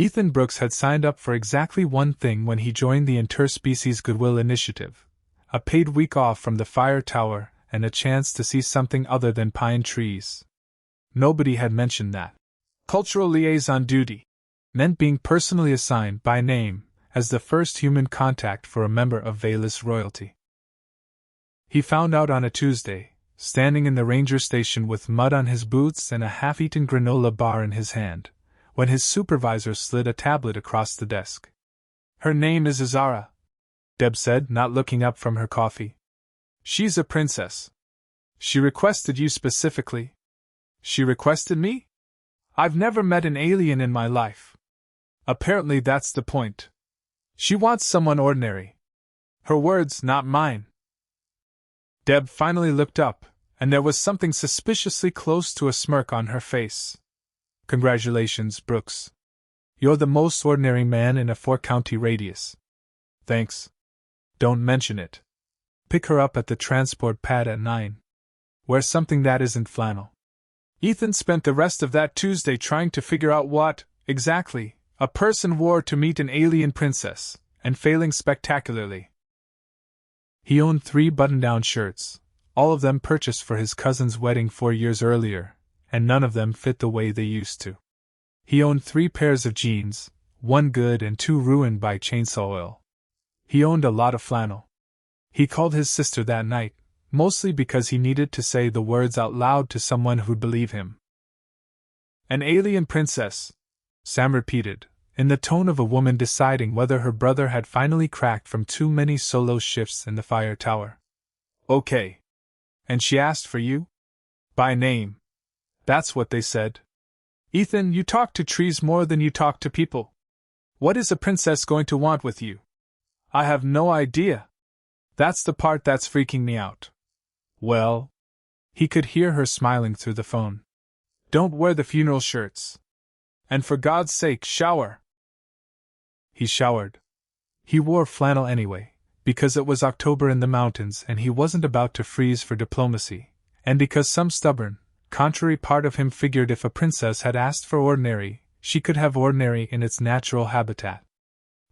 Ethan Brooks had signed up for exactly one thing when he joined the Interspecies Goodwill Initiative: a paid week off from the fire tower and a chance to see something other than pine trees. Nobody had mentioned that. Cultural liaison duty meant being personally assigned by name as the first human contact for a member of Velis royalty. He found out on a Tuesday, standing in the ranger station with mud on his boots and a half-eaten granola bar in his hand, when his supervisor slid a tablet across the desk. "Her name is Azara," Deb said, not looking up from her coffee. "She's a princess. She requested you specifically." "She requested me? I've never met an alien in my life." "Apparently that's the point. She wants someone ordinary. Her words, not mine." Deb finally looked up, and there was something suspiciously close to a smirk on her face. "Congratulations, Brooks. You're the most ordinary man in a 4-county radius." "Thanks. Don't mention it. Pick her up at the transport pad at 9. Wear something that isn't flannel." Ethan spent the rest of that Tuesday trying to figure out what, exactly, a person wore to meet an alien princess, and failing spectacularly. He owned 3 button-down shirts, all of them purchased for his cousin's wedding 4 years earlier, and none of them fit the way they used to. He owned 3 pairs of jeans, 1 good and 2 ruined by chainsaw oil. He owned a lot of flannel. He called his sister that night, mostly because he needed to say the words out loud to someone who'd believe him. "An alien princess," Sam repeated, in the tone of a woman deciding whether her brother had finally cracked from too many solo shifts in the fire tower. "Okay. And she asked for you?" "By name. That's what they said." "Ethan, you talk to trees more than you talk to people. What is a princess going to want with you?" "I have no idea. That's the part that's freaking me out." "Well," he could hear her smiling through the phone, "don't wear the funeral shirts. And for God's sake, shower." He showered. He wore flannel anyway, because it was October in the mountains and he wasn't about to freeze for diplomacy, and because some stubborn, contrary part of him figured if a princess had asked for ordinary, she could have ordinary in its natural habitat.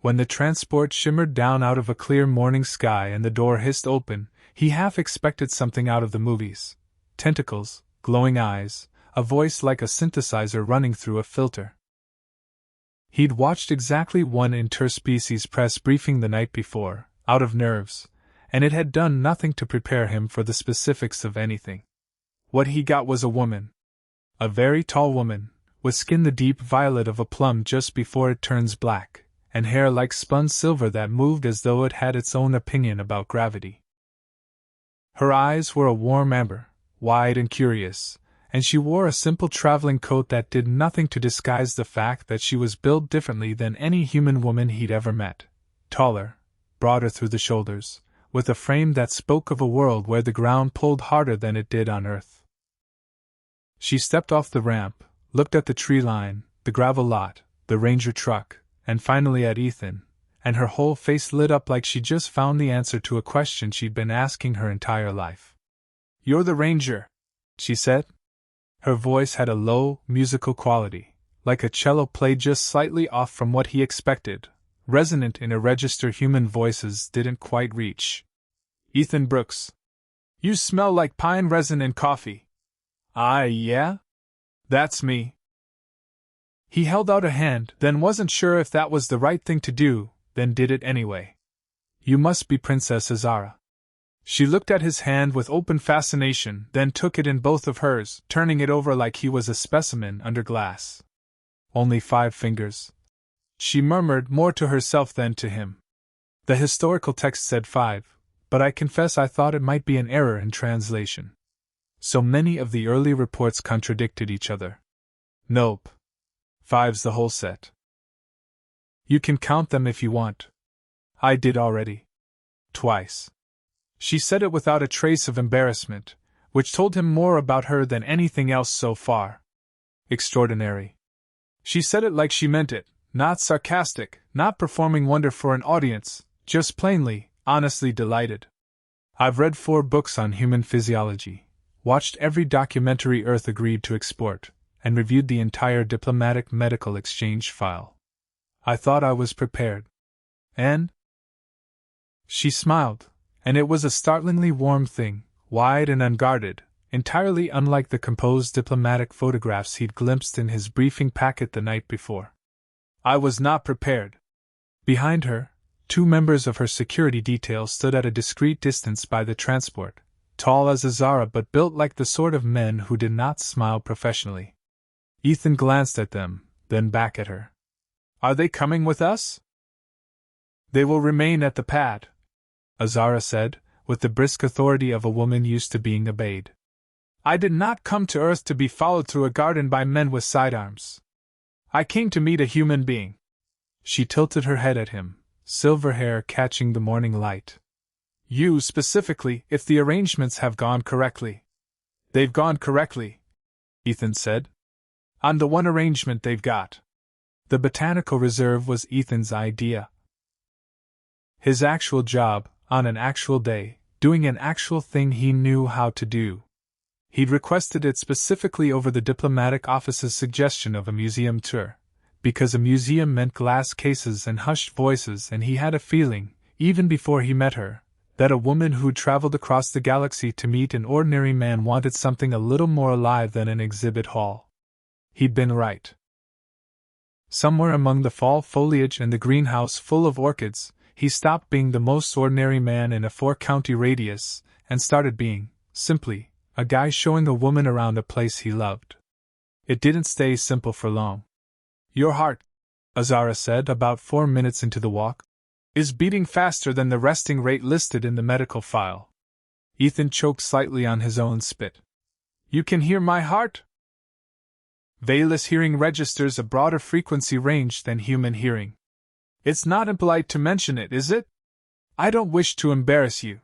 When the transport shimmered down out of a clear morning sky and the door hissed open, he half expected something out of the movies: tentacles, glowing eyes, a voice like a synthesizer running through a filter. He'd watched exactly one interspecies press briefing the night before, out of nerves, and it had done nothing to prepare him for the specifics of anything. What he got was a woman. A very tall woman, with skin the deep violet of a plum just before it turns black, and hair like spun silver that moved as though it had its own opinion about gravity. Her eyes were a warm amber, wide and curious, and she wore a simple traveling coat that did nothing to disguise the fact that she was built differently than any human woman he'd ever met: taller, broader through the shoulders, with a frame that spoke of a world where the ground pulled harder than it did on Earth. She stepped off the ramp, looked at the tree line, the gravel lot, the ranger truck, and finally at Ethan, and her whole face lit up like she'd just found the answer to a question she'd been asking her entire life. "You're the ranger," she said. Her voice had a low, musical quality, like a cello played just slightly off from what he expected, resonant in a register human voices didn't quite reach. "Ethan Brooks. You smell like pine resin and coffee." Yeah? That's me." He held out a hand, then wasn't sure if that was the right thing to do, then did it anyway. "You must be Princess Azara." She looked at his hand with open fascination, then took it in both of hers, turning it over like he was a specimen under glass. "Only 5 fingers," she murmured, more to herself than to him. "The historical text said 5, but I confess I thought it might be an error in translation. So many of the early reports contradicted each other." "Nope. 5's the whole set. You can count them if you want." "I did already. Twice." She said it without a trace of embarrassment, which told him more about her than anything else so far. Extraordinary. She said it like she meant it, not sarcastic, not performing wonder for an audience, just plainly, honestly delighted. "I've read 4 books on human physiology, watched every documentary Earth agreed to export, and reviewed the entire diplomatic medical exchange file. I thought I was prepared. And? She smiled, and it was a startlingly warm thing, wide and unguarded, entirely unlike the composed diplomatic photographs he'd glimpsed in his briefing packet the night before. I was not prepared. Behind her, 2 members of her security detail stood at a discreet distance by the transport, tall as Azara but built like the sort of men who did not smile professionally. Ethan glanced at them, then back at her. Are they coming with us? They will remain at the pad, Azara said, with the brisk authority of a woman used to being obeyed. I did not come to Earth to be followed through a garden by men with sidearms. I came to meet a human being. She tilted her head at him, silver hair catching the morning light. You specifically, if the arrangements have gone correctly. They've gone correctly, Ethan said. On the one arrangement they've got. The botanical reserve was Ethan's idea. His actual job, on an actual day, doing an actual thing he knew how to do. He'd requested it specifically over the diplomatic office's suggestion of a museum tour, because a museum meant glass cases and hushed voices, and he had a feeling, even before he met her, that a woman who'd traveled across the galaxy to meet an ordinary man wanted something a little more alive than an exhibit hall. He'd been right. Somewhere among the fall foliage and the greenhouse full of orchids, he stopped being the most ordinary man in a 4-county radius, and started being, simply, a guy showing a woman around a place he loved. It didn't stay simple for long. Your heart, Azara said about 4 minutes into the walk, is beating faster than the resting rate listed in the medical file. Ethan choked slightly on his own spit. You can hear my heart? Veilless hearing registers a broader frequency range than human hearing. It's not impolite to mention it, is it? I don't wish to embarrass you.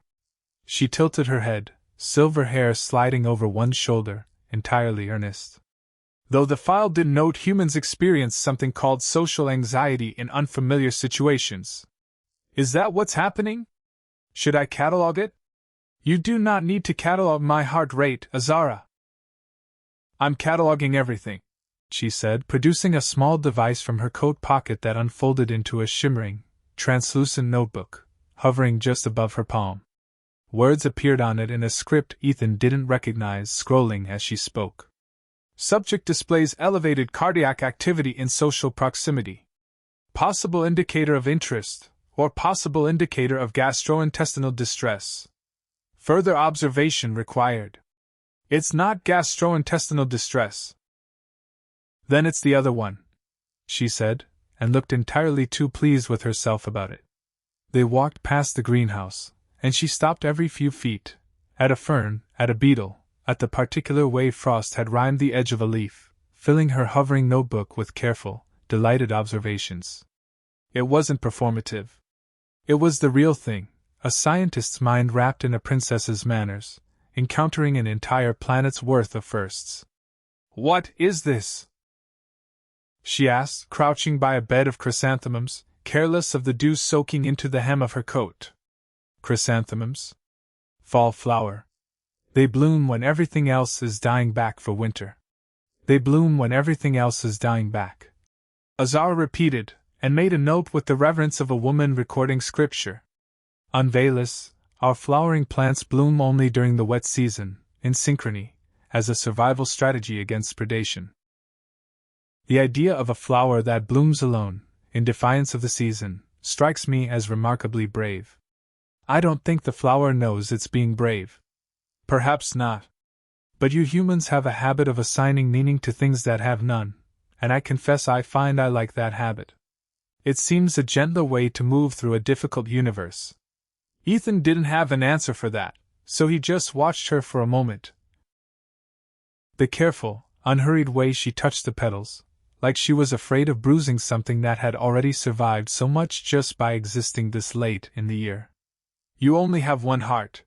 She tilted her head, silver hair sliding over one shoulder, entirely earnest. Though the file did note humans experience something called social anxiety in unfamiliar situations. Is that what's happening? Should I catalog it? You do not need to catalog my heart rate, Azara. I'm cataloging everything, she said, producing a small device from her coat pocket that unfolded into a shimmering, translucent notebook, hovering just above her palm. Words appeared on it in a script Ethan didn't recognize, scrolling as she spoke. Subject displays elevated cardiac activity in social proximity. Possible indicator of interest, or possible indicator of gastrointestinal distress. Further observation required. It's not gastrointestinal distress. Then it's the other one, she said, and looked entirely too pleased with herself about it. They walked past the greenhouse, and she stopped every few feet, at a fern, at a beetle, at the particular way frost had rimed the edge of a leaf, filling her hovering notebook with careful, delighted observations. It wasn't performative. It was the real thing, a scientist's mind wrapped in a princess's manners, encountering an entire planet's worth of firsts. What is this? She asked, crouching by a bed of chrysanthemums, careless of the dew soaking into the hem of her coat. Chrysanthemums? Fall flower. They bloom when everything else is dying back for winter. They bloom when everything else is dying back. Azara repeated, and made a note with the reverence of a woman recording scripture. On Veilless, our flowering plants bloom only during the wet season, in synchrony, as a survival strategy against predation. The idea of a flower that blooms alone, in defiance of the season, strikes me as remarkably brave. I don't think the flower knows it's being brave. Perhaps not. But you humans have a habit of assigning meaning to things that have none, and I confess I find I like that habit. It seems a gentler way to move through a difficult universe. Ethan didn't have an answer for that, so he just watched her for a moment. The careful, unhurried way she touched the petals, like she was afraid of bruising something that had already survived so much just by existing this late in the year. You only have one heart,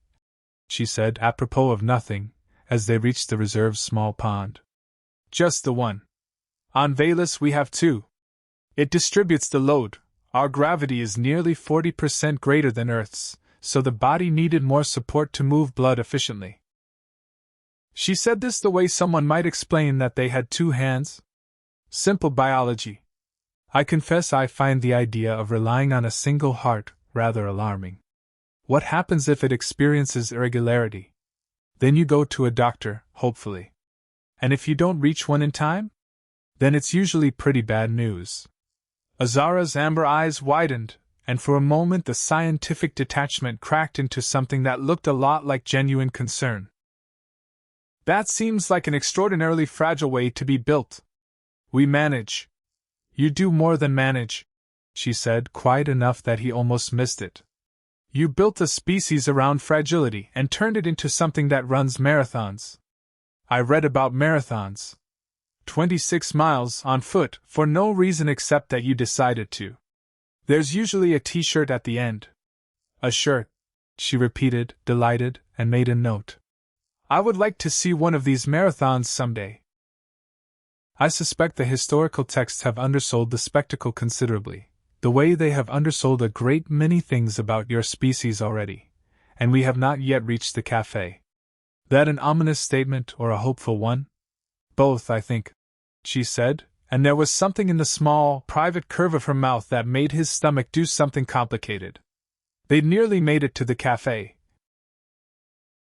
she said apropos of nothing, as they reached the reserve's small pond. Just the one. On Veilless we have two. It distributes the load. Our gravity is nearly 40% greater than Earth's, so the body needed more support to move blood efficiently. She said this the way someone might explain that they had two hands. Simple biology. I confess I find the idea of relying on a single heart rather alarming. What happens if it experiences irregularity? Then you go to a doctor, hopefully. And if you don't reach one in time? Then it's usually pretty bad news. Azara's amber eyes widened, and for a moment the scientific detachment cracked into something that looked a lot like genuine concern. That seems like an extraordinarily fragile way to be built. We manage. You do more than manage, she said, quiet enough that he almost missed it. You built a species around fragility and turned it into something that runs marathons. I read about marathons. 26 miles on foot for no reason except that you decided to. There's usually a t-shirt at the end. A shirt, she repeated, delighted, and made a note. I would like to see one of these marathons someday. I suspect the historical texts have undersold the spectacle considerably, the way they have undersold a great many things about your species already, and we have not yet reached the cafe. That an ominous statement or a hopeful one? Both, I think, she said, and there was something in the small, private curve of her mouth that made his stomach do something complicated. They'd nearly made it to the cafe.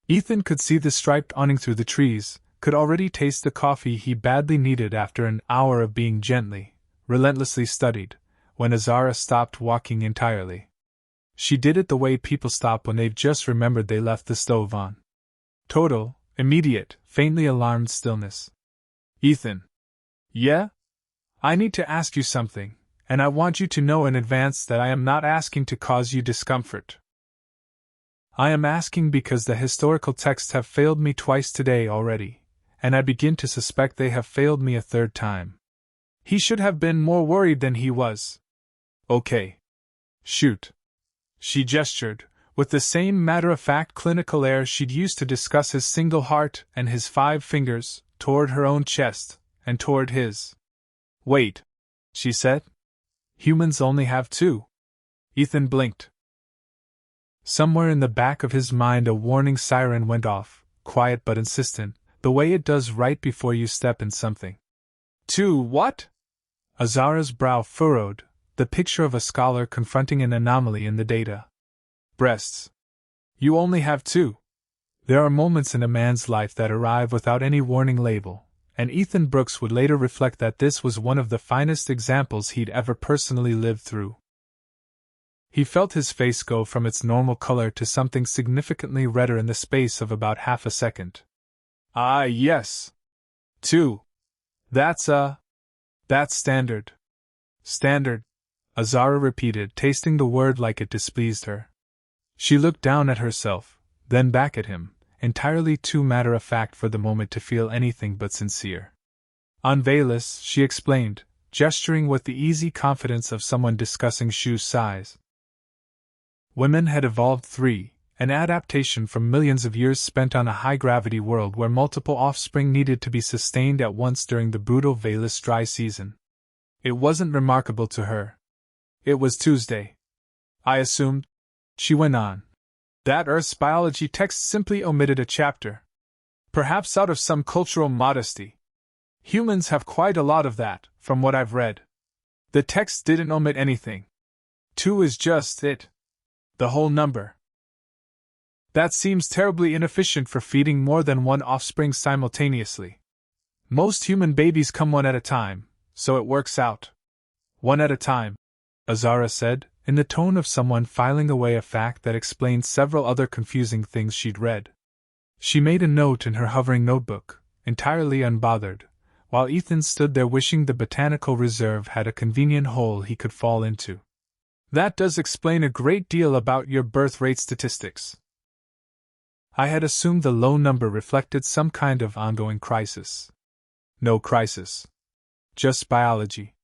Ethan could see the striped awning through the trees, could already taste the coffee he badly needed after an hour of being gently, relentlessly studied, when Azara stopped walking entirely. She did it the way people stop when they've just remembered they left the stove on. Total, immediate, faintly alarmed stillness. Ethan. Yeah? I need to ask you something, and I want you to know in advance that I am not asking to cause you discomfort. I am asking because the historical texts have failed me twice today already, and I begin to suspect they have failed me a third time. He should have been more worried than he was. Okay. Shoot. She gestured, with the same matter-of-fact clinical air she'd used to discuss his single heart and his 5 fingers, toward her own chest, and toward his. Wait, she said. Humans only have 2. Ethan blinked. Somewhere in the back of his mind a warning siren went off, quiet but insistent, the way it does right before you step in something. 2 what? Azara's brow furrowed, the picture of a scholar confronting an anomaly in the data. Breasts. You only have 2. There are moments in a man's life that arrive without any warning label, and Ethan Brooks would later reflect that this was one of the finest examples he'd ever personally lived through. He felt his face go from its normal color to something significantly redder in the space of about half a second. Ah, yes. 2. That's standard. Standard, Azara repeated, tasting the word like it displeased her. She looked down at herself, then back at him, entirely too matter-of-fact for the moment to feel anything but sincere. On Velas, she explained, gesturing with the easy confidence of someone discussing shoe size. Women had evolved 3, an adaptation from millions of years spent on a high-gravity world where multiple offspring needed to be sustained at once during the brutal Velas dry season. It wasn't remarkable to her. It was Tuesday. I assumed, she went on, that Earth's biology text simply omitted a chapter. Perhaps out of some cultural modesty. Humans have quite a lot of that, from what I've read. The text didn't omit anything. 2 is just it. The whole number. That seems terribly inefficient for feeding more than 1 offspring simultaneously. Most human babies come 1 at a time, so it works out. 1 at a time, Azara said, in the tone of someone filing away a fact that explained several other confusing things she'd read. She made a note in her hovering notebook, entirely unbothered, while Ethan stood there wishing the botanical reserve had a convenient hole he could fall into. That does explain a great deal about your birth rate statistics. I had assumed the low number reflected some kind of ongoing crisis. No crisis. Just biology.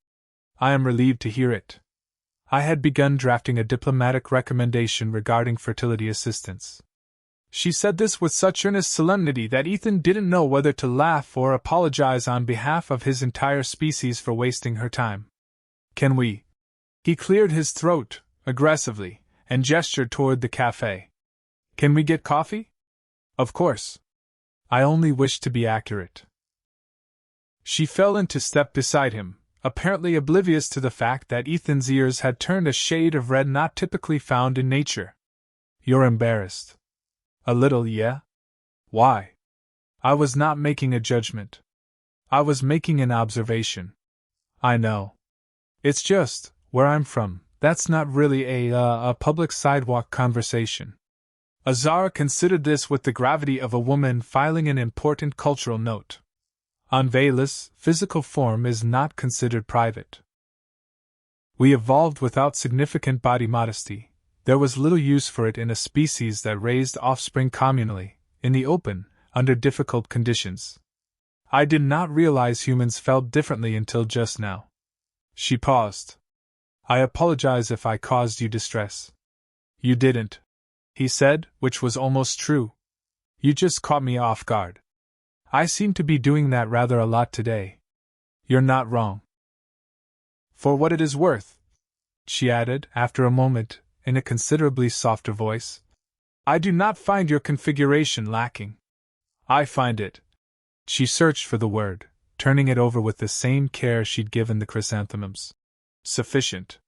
I am relieved to hear it. I had begun drafting a diplomatic recommendation regarding fertility assistance. She said this with such earnest solemnity that Ethan didn't know whether to laugh or apologize on behalf of his entire species for wasting her time. Can we? He cleared his throat, aggressively, and gestured toward the cafe. Can we get coffee? Of course. I only wish to be accurate. She fell into step beside him, apparently oblivious to the fact that Ethan's ears had turned a shade of red not typically found in nature. You're embarrassed. A little, yeah? Why? I was not making a judgment. I was making an observation. I know. It's just, where I'm from, that's not really a public sidewalk conversation. Azara considered this with the gravity of a woman filing an important cultural note. On Velis, physical form is not considered private. We evolved without significant body modesty. There was little use for it in a species that raised offspring communally, in the open, under difficult conditions. I did not realize humans felt differently until just now. She paused. I apologize if I caused you distress. You didn't, he said, which was almost true. You just caught me off guard. I seem to be doing that rather a lot today. You're not wrong. For what it is worth, she added, after a moment, in a considerably softer voice, I do not find your configuration lacking. I find it. She searched for the word, turning it over with the same care she'd given the chrysanthemums. Sufficient.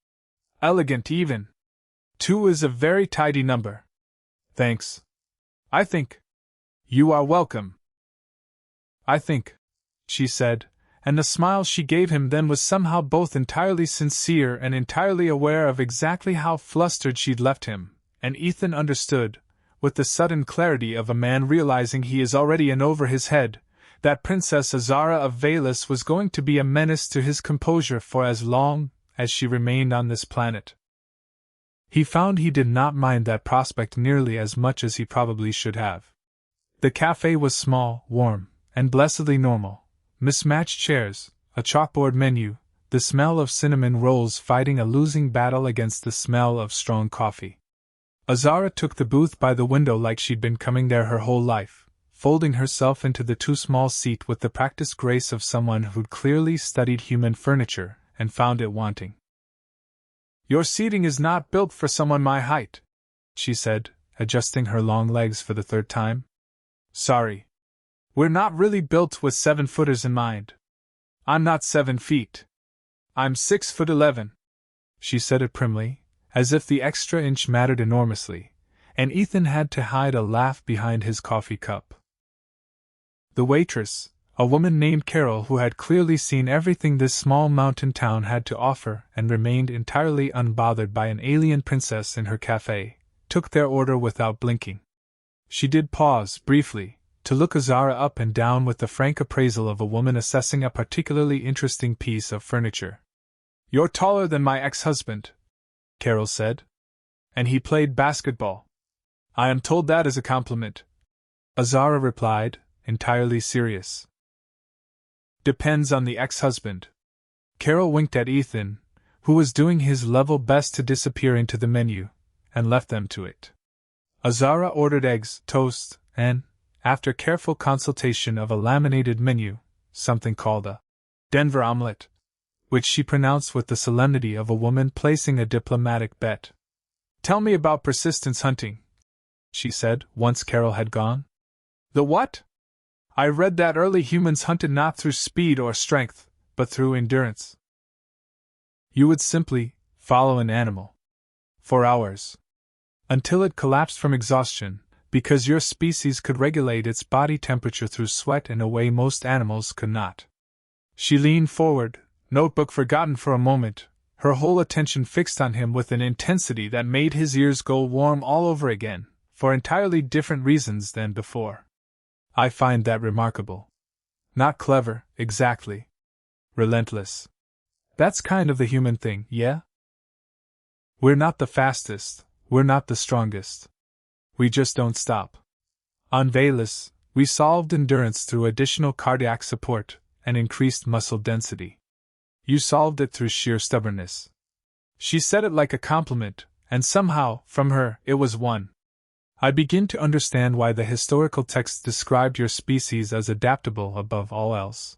Elegant even. 2 is a very tidy number. Thanks. I think. You are welcome. I think, she said, and the smile she gave him then was somehow both entirely sincere and entirely aware of exactly how flustered she'd left him, and Ethan understood, with the sudden clarity of a man realizing he is already in over his head, that Princess Azara of Velis was going to be a menace to his composure for as long as she remained on this planet. He found he did not mind that prospect nearly as much as he probably should have. The cafe was small, warm, and blessedly normal. Mismatched chairs, a chalkboard menu, the smell of cinnamon rolls fighting a losing battle against the smell of strong coffee. Azara took the booth by the window like she'd been coming there her whole life, folding herself into the too small seat with the practiced grace of someone who'd clearly studied human furniture and found it wanting. Your seating is not built for someone my height, she said, adjusting her long legs for the third time. Sorry. We're not really built with 7-footers in mind. I'm not 7 feet. I'm 6'11". She said it primly, as if the extra inch mattered enormously, and Ethan had to hide a laugh behind his coffee cup. The waitress, a woman named Carol who had clearly seen everything this small mountain town had to offer and remained entirely unbothered by an alien princess in her cafe, took their order without blinking. She did pause, briefly, to look Azara up and down with the frank appraisal of a woman assessing a particularly interesting piece of furniture. You're taller than my ex-husband, Carol said. And he played basketball. I am told that is a compliment. Azara replied, entirely serious. Depends on the ex-husband. Carol winked at Ethan, who was doing his level best to disappear into the menu, and left them to it. Azara ordered eggs, toast, and, after careful consultation of a laminated menu, something called a Denver omelet, which she pronounced with the solemnity of a woman placing a diplomatic bet. Tell me about persistence hunting, she said, once Carol had gone. The what? I read that early humans hunted not through speed or strength, but through endurance. You would simply follow an animal. For hours. Until it collapsed from exhaustion, because your species could regulate its body temperature through sweat in a way most animals could not. She leaned forward, notebook forgotten for a moment, her whole attention fixed on him with an intensity that made his ears go warm all over again, for entirely different reasons than before. I find that remarkable. Not clever, exactly. Relentless. That's kind of the human thing, yeah? We're not the fastest, we're not the strongest. We just don't stop. On Velis, we solved endurance through additional cardiac support and increased muscle density. You solved it through sheer stubbornness. She said it like a compliment, and somehow, from her, it was one. I begin to understand why the historical texts described your species as adaptable above all else.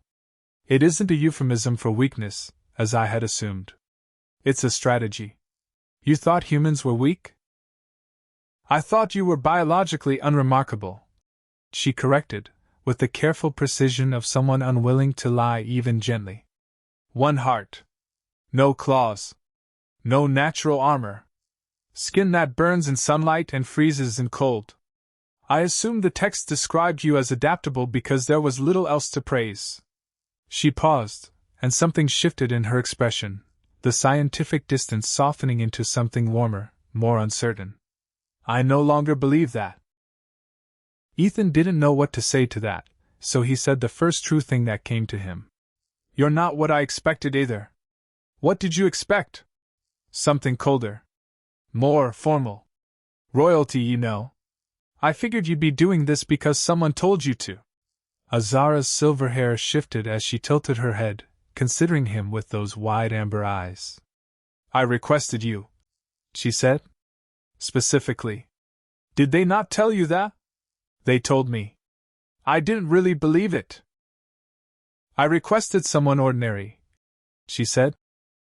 It isn't a euphemism for weakness, as I had assumed. It's a strategy. You thought humans were weak? I thought you were biologically unremarkable, she corrected, with the careful precision of someone unwilling to lie even gently. One heart. No claws. No natural armor. Skin that burns in sunlight and freezes in cold. I assumed the text described you as adaptable because there was little else to praise. She paused, and something shifted in her expression, the scientific distance softening into something warmer, more uncertain. I no longer believe that. Ethan didn't know what to say to that, so he said the first true thing that came to him. You're not what I expected either. What did you expect? Something colder. More formal. Royalty, you know. I figured you'd be doing this because someone told you to. Azara's silver hair shifted as she tilted her head, considering him with those wide amber eyes. I requested you, she said. Specifically. Did they not tell you that? They told me. I didn't really believe it. I requested someone ordinary, she said,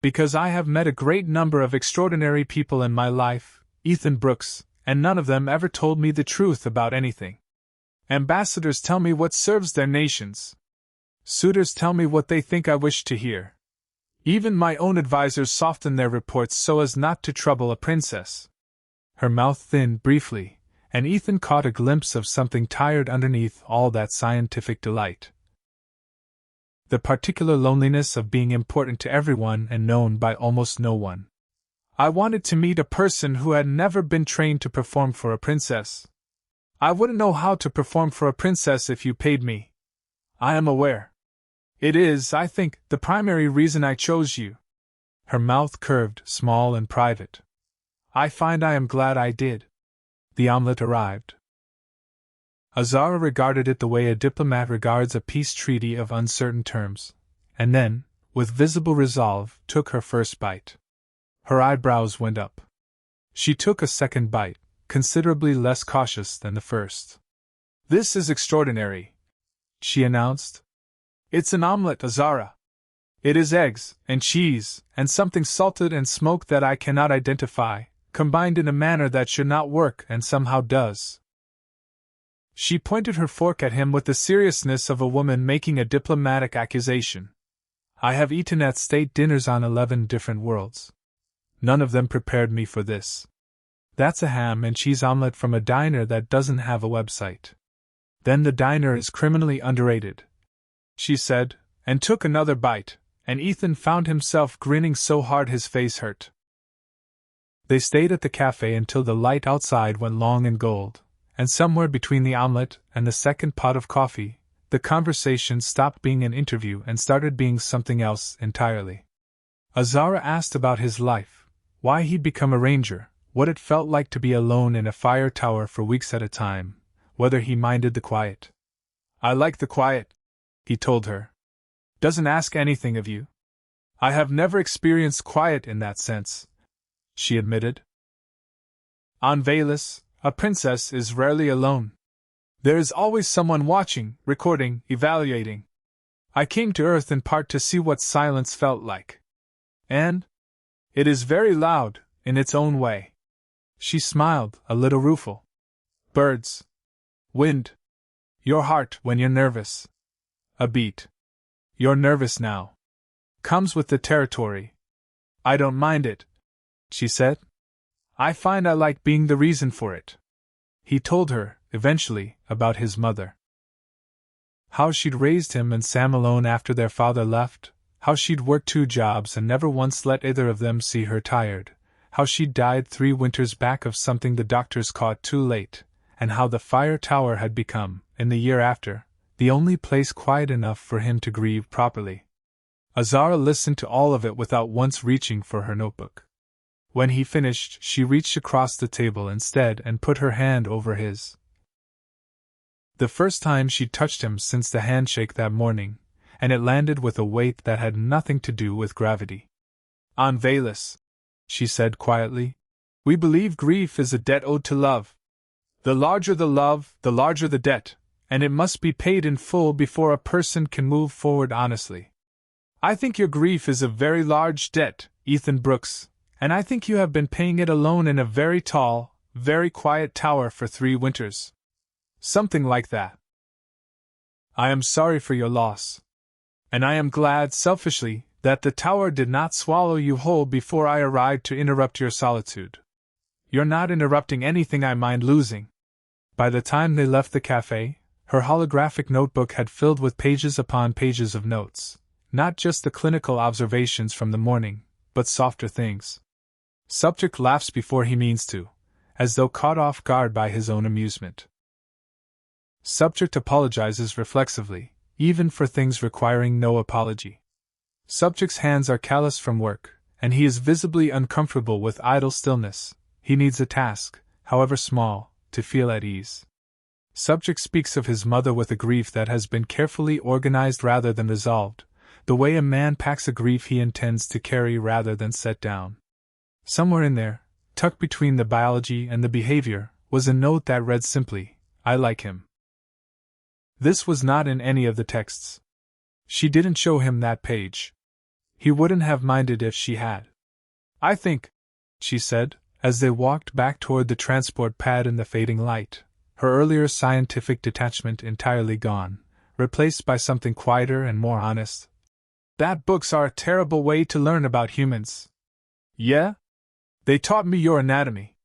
because I have met a great number of extraordinary people in my life, Ethan Brooks, and none of them ever told me the truth about anything. Ambassadors tell me what serves their nations. Suitors tell me what they think I wish to hear. Even my own advisors soften their reports so as not to trouble a princess. Her mouth thinned briefly, and Ethan caught a glimpse of something tired underneath all that scientific delight. The particular loneliness of being important to everyone and known by almost no one. I wanted to meet a person who had never been trained to perform for a princess. I wouldn't know how to perform for a princess if you paid me. I am aware. It is, I think, the primary reason I chose you. Her mouth curved, small and private. I find I am glad I did. The omelette arrived. Azara regarded it the way a diplomat regards a peace treaty of uncertain terms, and then, with visible resolve, took her first bite. Her eyebrows went up. She took a second bite, considerably less cautious than the first. This is extraordinary, she announced. It's an omelette, Azara. It is eggs, and cheese, and something salted and smoked that I cannot identify, combined in a manner that should not work and somehow does. She pointed her fork at him with the seriousness of a woman making a diplomatic accusation. I have eaten at state dinners on 11 different worlds. None of them prepared me for this. That's a ham and cheese omelette from a diner that doesn't have a website. Then the diner is criminally underrated, she said, and took another bite, and Ethan found himself grinning so hard his face hurt. They stayed at the cafe until the light outside went long and gold, and somewhere between the omelette and the second pot of coffee, the conversation stopped being an interview and started being something else entirely. Azara asked about his life, why he'd become a ranger, what it felt like to be alone in a fire tower for weeks at a time, whether he minded the quiet. I like the quiet, he told her. Doesn't ask anything of you. I have never experienced quiet in that sense, she admitted. On Velis, a princess is rarely alone. There is always someone watching, recording, evaluating. I came to Earth in part to see what silence felt like. And it is very loud, in its own way. She smiled, a little rueful. Birds. Wind. Your heart when you're nervous. A beat. You're nervous now. Comes with the territory. I don't mind it, she said. I find I like being the reason for it. He told her, eventually, about his mother. How she'd raised him and Sam alone after their father left, how she'd worked 2 jobs and never once let either of them see her tired, how she'd died 3 winters back of something the doctors caught too late, and how the fire tower had become, in the year after, the only place quiet enough for him to grieve properly. Azara listened to all of it without once reaching for her notebook. When he finished, she reached across the table instead and put her hand over his. The first time she'd touched him since the handshake that morning, and it landed with a weight that had nothing to do with gravity. On Velis, she said quietly, we believe grief is a debt owed to love. The larger the love, the larger the debt, and it must be paid in full before a person can move forward honestly. I think your grief is a very large debt, Ethan Brooks, and I think you have been paying it alone in a very tall, very quiet tower for 3 winters. Something like that. I am sorry for your loss. And I am glad, selfishly, That the tower did not swallow you whole before I arrived to interrupt your solitude. You're not interrupting anything I mind losing. By the time they left the cafe, her holographic notebook had filled with pages upon pages of notes, not just the clinical observations from the morning, but softer things. Subject laughs before he means to, as though caught off guard by his own amusement. Subject apologizes reflexively, even for things requiring no apology. Subject's hands are callous from work, and he is visibly uncomfortable with idle stillness. He needs a task, however small, to feel at ease. Subject speaks of his mother with a grief that has been carefully organized rather than resolved, the way a man packs a grief he intends to carry rather than set down. Somewhere in there, tucked between the biology and the behavior, was a note that read simply, "I like him." This was not in any of the texts. She didn't show him that page. He wouldn't have minded if she had. "I think," she said, as they walked back toward the transport pad in the fading light, her earlier scientific detachment entirely gone, replaced by something quieter and more honest, "that books are a terrible way to learn about humans." "Yeah? They taught me your anatomy."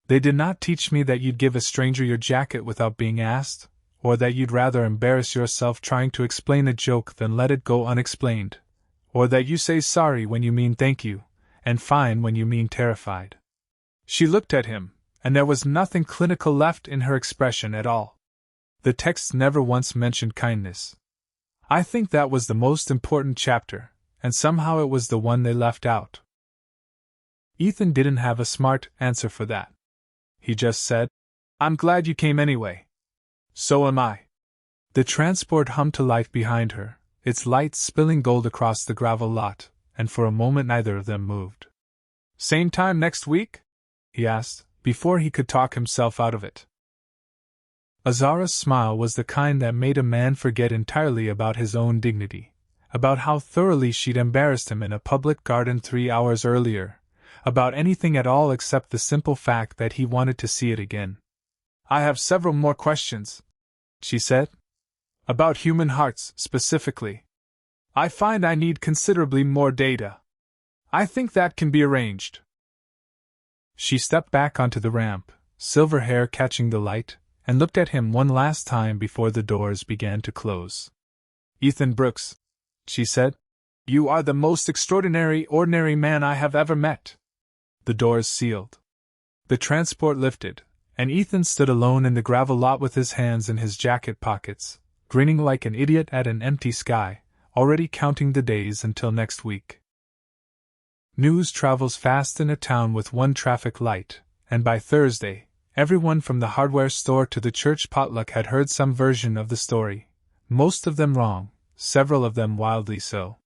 "They did not teach me that you'd give a stranger your jacket without being asked, or that you'd rather embarrass yourself trying to explain a joke than let it go unexplained, or that you say sorry when you mean thank you, and fine when you mean terrified." She looked at him, and there was nothing clinical left in her expression at all. The texts never once mentioned kindness. I think that was the most important chapter, and somehow it was the one they left out. Ethan didn't have a smart answer for that. He just said, "I'm glad you came anyway." "So am I." The transport hummed to life behind her, its lights spilling gold across the gravel lot, and for a moment neither of them moved. "Same time next week?" he asked, before he could talk himself out of it. Azara's smile was the kind that made a man forget entirely about his own dignity, about how thoroughly she'd embarrassed him in a public garden 3 hours earlier, about anything at all except the simple fact that he wanted to see it again. "I have several more questions," she said. "About human hearts, specifically. I find I need considerably more data. I think that can be arranged." She stepped back onto the ramp, silver hair catching the light, and looked at him one last time before the doors began to close. "Ethan Brooks," she said, "you are the most ordinary man I have ever met." The doors sealed. The transport lifted, and Ethan stood alone in the gravel lot with his hands in his jacket pockets, grinning like an idiot at an empty sky, already counting the days until next week. News travels fast in a town with one traffic light, and by Thursday, everyone from the hardware store to the church potluck had heard some version of the story, most of them wrong, several of them wildly so.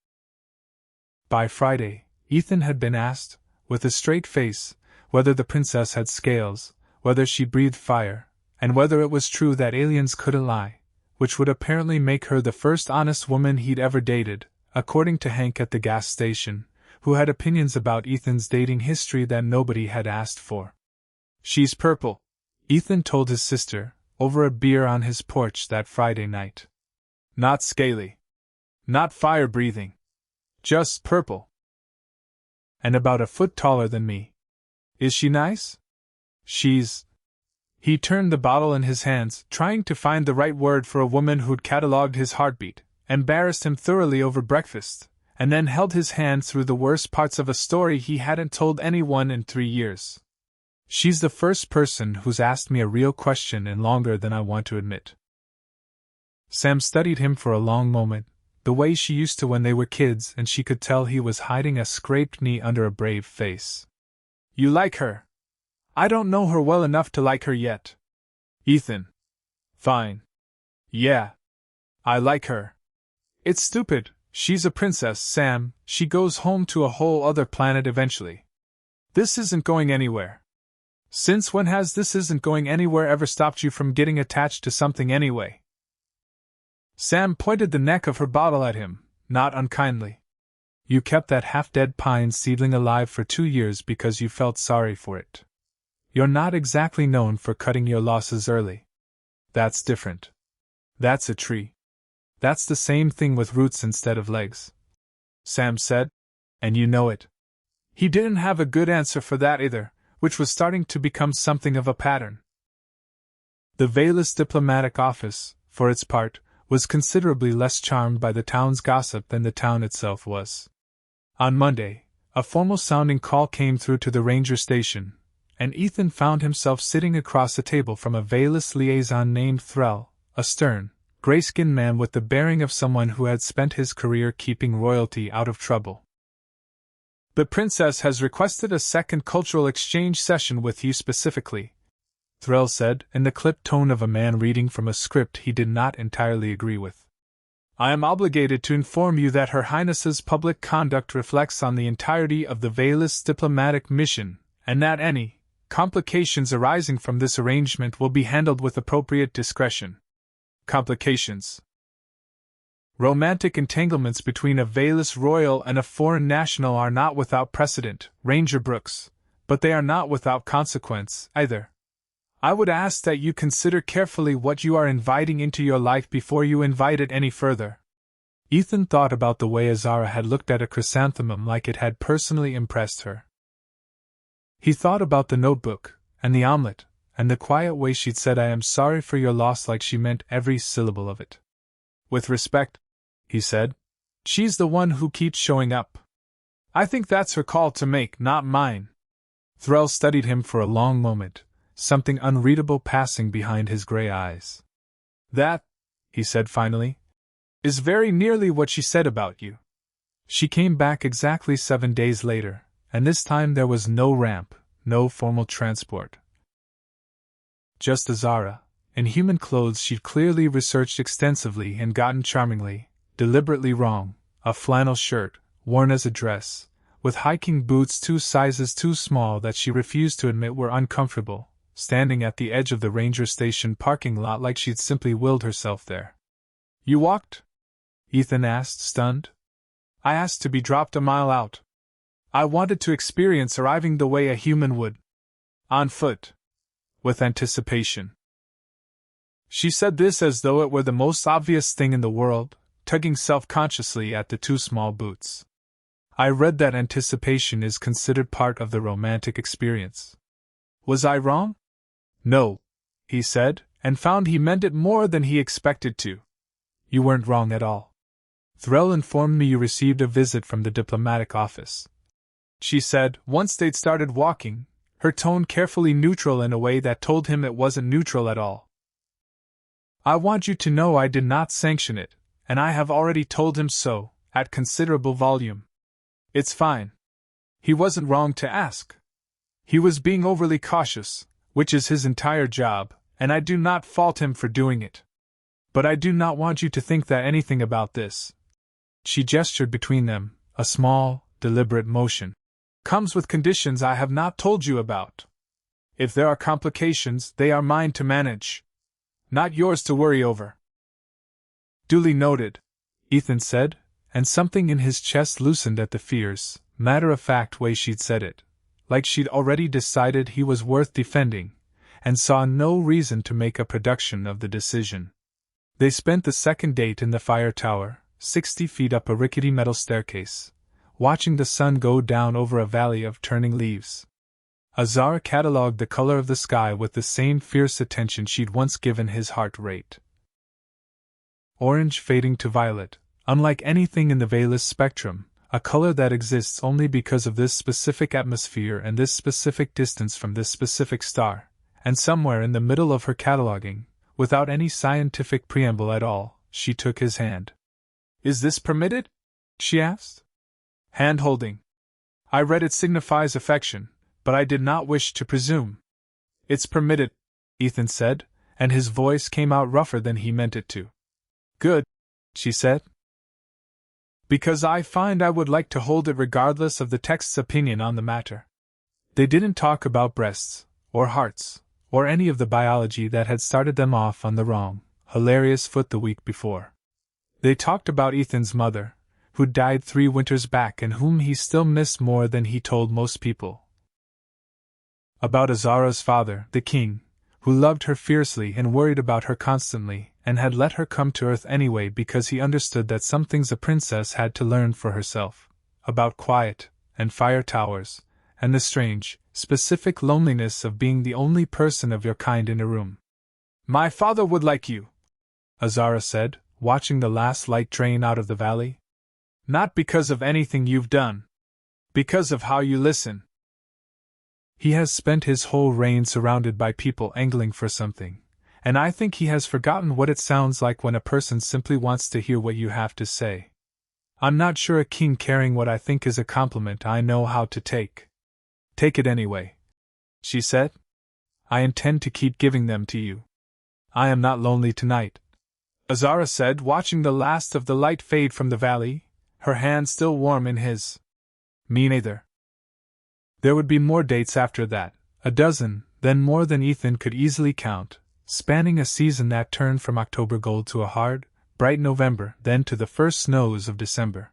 By Friday, Ethan had been asked, with a straight face, whether the princess had scales, whether she breathed fire, and whether it was true that aliens couldn't lie, which would apparently make her the first honest woman he'd ever dated, according to Hank at the gas station, who had opinions about Ethan's dating history that nobody had asked for. "She's purple," Ethan told his sister, over a beer on his porch that Friday night. "Not scaly. Not fire-breathing. Just purple. And about a foot taller than me. Is she nice? She's..." He turned the bottle in his hands, trying to find the right word for a woman who'd catalogued his heartbeat, embarrassed him thoroughly over breakfast, and then held his hand through the worst parts of a story he hadn't told anyone in 3 years. "She's the first person who's asked me a real question in longer than I want to admit." Sam studied him for a long moment, the way she used to when they were kids, and she could tell he was hiding a scraped knee under a brave face. "You like her?" "I don't know her well enough to like her yet." "Ethan." "Fine. Yeah. I like her. It's stupid, she's a princess, Sam, she goes home to a whole other planet eventually. This isn't going anywhere. Since when has this isn't going anywhere ever stopped you from getting attached to something anyway?" Sam pointed the neck of her bottle at him, not unkindly. "You kept that half-dead pine seedling alive for 2 years because you felt sorry for it. You're not exactly known for cutting your losses early. That's different. That's a tree. That's the same thing with roots instead of legs." Sam said. And you know it. He didn't have a good answer for that either, which was starting to become something of a pattern. The Veil's diplomatic office, for its part, was considerably less charmed by the town's gossip than the town itself was. On Monday, a formal-sounding call came through to the ranger station, and Ethan found himself sitting across the table from a Veil's liaison named Threll, a stern, gray-skinned man with the bearing of someone who had spent his career keeping royalty out of trouble. The princess has requested a second cultural exchange session with you specifically, Threll said, in the clipped tone of a man reading from a script he did not entirely agree with. I am obligated to inform you that Her Highness's public conduct reflects on the entirety of the Veil's diplomatic mission, and that any complications arising from this arrangement will be handled with appropriate discretion. Complications. Romantic entanglements between a Veil's royal and a foreign national are not without precedent, Ranger Brooks, but they are not without consequence, either. I would ask that you consider carefully what you are inviting into your life before you invite it any further. Ethan thought about the way Azara had looked at a chrysanthemum like it had personally impressed her. He thought about the notebook, and the omelet, and the quiet way she'd said I am sorry for your loss like she meant every syllable of it. With respect, he said, she's the one who keeps showing up. I think that's her call to make, not mine. Threll studied him for a long moment, something unreadable passing behind his gray eyes. That, he said finally, is very nearly what she said about you. She came back exactly 7 days later, and this time there was no ramp, no formal transport. Just Azara, in human clothes she'd clearly researched extensively and gotten charmingly, deliberately wrong, a flannel shirt, worn as a dress, with hiking boots 2 sizes too small that she refused to admit were uncomfortable, standing at the edge of the ranger station parking lot like she'd simply willed herself there. You walked? Ethan asked, stunned. I asked to be dropped a mile out. I wanted to experience arriving the way a human would. On foot. With anticipation. She said this as though it were the most obvious thing in the world, tugging self-consciously at the 2 small boots. I read that anticipation is considered part of the romantic experience. Was I wrong? No, he said, and found he meant it more than he expected to. You weren't wrong at all. Threll informed me you received a visit from the diplomatic office. She said, once they'd started walking, her tone carefully neutral in a way that told him it wasn't neutral at all. I want you to know I did not sanction it, and I have already told him so, at considerable volume. It's fine. He wasn't wrong to ask. He was being overly cautious, which is his entire job, and I do not fault him for doing it. But I do not want you to think that anything about this. She gestured between them, a small, deliberate motion. Comes with conditions I have not told you about. If there are complications, they are mine to manage. Not yours to worry over. Duly noted, Ethan said, and something in his chest loosened at the fierce, matter-of-fact way she'd said it, like she'd already decided he was worth defending, and saw no reason to make a production of the decision. They spent the second date in the fire tower, 60 feet up a rickety metal staircase, watching the sun go down over a valley of turning leaves. Azara catalogued the color of the sky with the same fierce attention she'd once given his heart rate. Orange fading to violet, unlike anything in the Veil's spectrum, a color that exists only because of this specific atmosphere and this specific distance from this specific star, and somewhere in the middle of her cataloging, without any scientific preamble at all, she took his hand. Is this permitted? She asked. Hand-holding. I read it signifies affection, but I did not wish to presume. It's permitted, Ethan said, and his voice came out rougher than he meant it to. Good, she said. Because I find I would like to hold it regardless of the text's opinion on the matter. They didn't talk about breasts, or hearts, or any of the biology that had started them off on the wrong, hilarious foot the week before. They talked about Ethan's mother, who died 3 winters back and whom he still missed more than he told most people. About Azara's father, the king, who loved her fiercely and worried about her constantly, and had let her come to Earth anyway because he understood that some things a princess had to learn for herself, about quiet, and fire towers, and the strange, specific loneliness of being the only person of your kind in a room. "My father would like you," Azara said, watching the last light drain out of the valley. "Not because of anything you've done. Because of how you listen. He has spent his whole reign surrounded by people angling for something, and I think he has forgotten what it sounds like when a person simply wants to hear what you have to say. I'm not sure a king caring what I think is a compliment I know how to take. Take it anyway," she said. "I intend to keep giving them to you. I am not lonely tonight," Azara said, watching the last of the light fade from the valley, her hand still warm in his. "Me neither." There would be more dates after that, a dozen, then more than Ethan could easily count, spanning a season that turned from October gold to a hard, bright November, then to the first snows of December.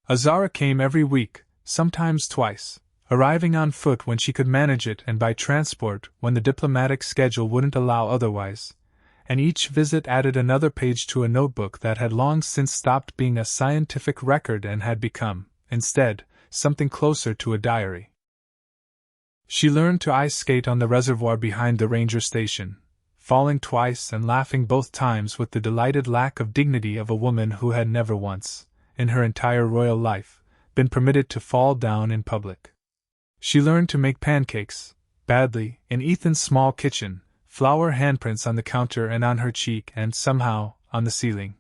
Azara came every week, sometimes twice, arriving on foot when she could manage it and by transport when the diplomatic schedule wouldn't allow otherwise, and each visit added another page to a notebook that had long since stopped being a scientific record and had become, instead, something closer to a diary. She learned to ice skate on the reservoir behind the ranger station, falling twice and laughing both times with the delighted lack of dignity of a woman who had never once, in her entire royal life, been permitted to fall down in public. She learned to make pancakes, badly, in Ethan's small kitchen, flour handprints on the counter and on her cheek and, somehow, on the ceiling.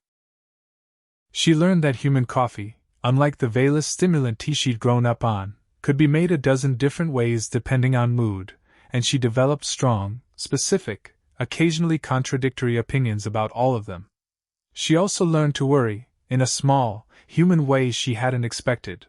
She learned that human coffee, unlike the veilless stimulant tea she'd grown up on, could be made a dozen different ways depending on mood, and she developed strong, specific, occasionally contradictory opinions about all of them. She also learned to worry, in a small, human way she hadn't expected,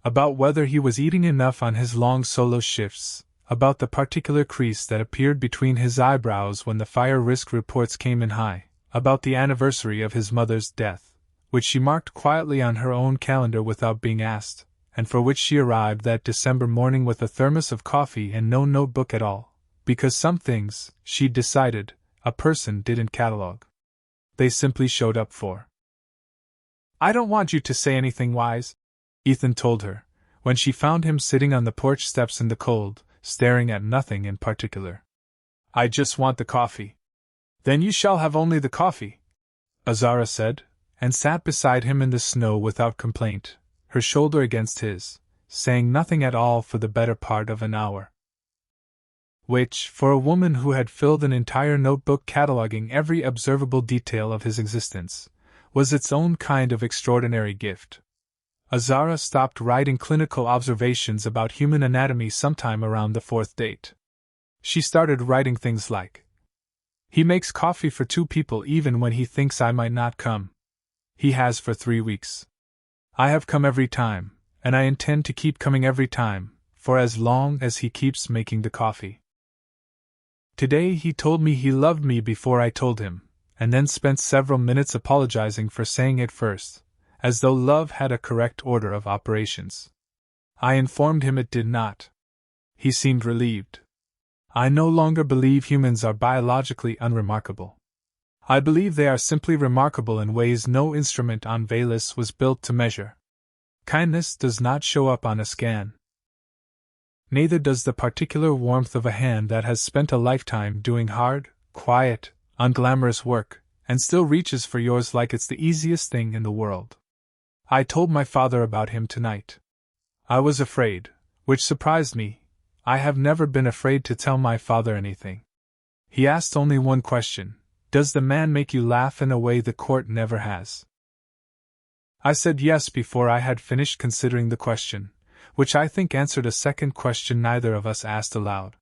about whether he was eating enough on his long solo shifts, about the particular crease that appeared between his eyebrows when the fire risk reports came in high, about the anniversary of his mother's death, which she marked quietly on her own calendar without being asked, and for which she arrived that December morning with a thermos of coffee and no notebook at all, because some things, she'd decided, a person didn't catalog. They simply showed up for. "I don't want you to say anything wise," Ethan told her, when she found him sitting on the porch steps in the cold, staring at nothing in particular. "I just want the coffee." "Then you shall have only the coffee," Azara said, and sat beside him in the snow without complaint, her shoulder against his, saying nothing at all for the better part of an hour. Which, for a woman who had filled an entire notebook cataloging every observable detail of his existence, was its own kind of extraordinary gift. Azara stopped writing clinical observations about human anatomy sometime around the fourth date. She started writing things like, "He makes coffee for 2 people even when he thinks I might not come. He has for 3 weeks. I have come every time, and I intend to keep coming every time, for as long as he keeps making the coffee. Today he told me he loved me before I told him, and then spent several minutes apologizing for saying it first, as though love had a correct order of operations. I informed him it did not. He seemed relieved. I no longer believe humans are biologically unremarkable. I believe they are simply remarkable in ways no instrument on Velis was built to measure. Kindness does not show up on a scan. Neither does the particular warmth of a hand that has spent a lifetime doing hard, quiet, unglamorous work, and still reaches for yours like it's the easiest thing in the world. I told my father about him tonight. I was afraid, which surprised me. I have never been afraid to tell my father anything. He asked only one question. Does the man make you laugh in a way the court never has? I said yes before I had finished considering the question, which I think answered a second question neither of us asked aloud.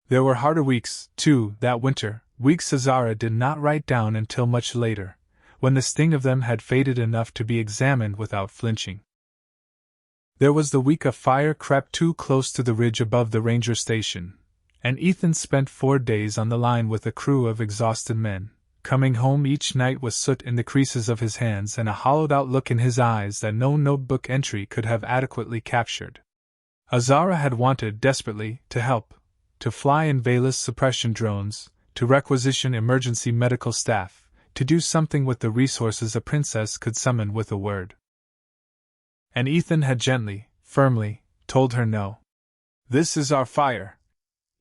There were harder weeks, too, that winter, weeks Azara did not write down until much later, when the sting of them had faded enough to be examined without flinching. There was the week a fire crept too close to the ridge above the ranger station, and Ethan spent 4 days on the line with a crew of exhausted men, coming home each night with soot in the creases of his hands and a hollowed-out look in his eyes that no notebook entry could have adequately captured. Azara had wanted, desperately, to help, to fly in Velas suppression drones, to requisition emergency medical staff, to do something with the resources a princess could summon with a word. And Ethan had gently, firmly, told her no. "This is our fire,"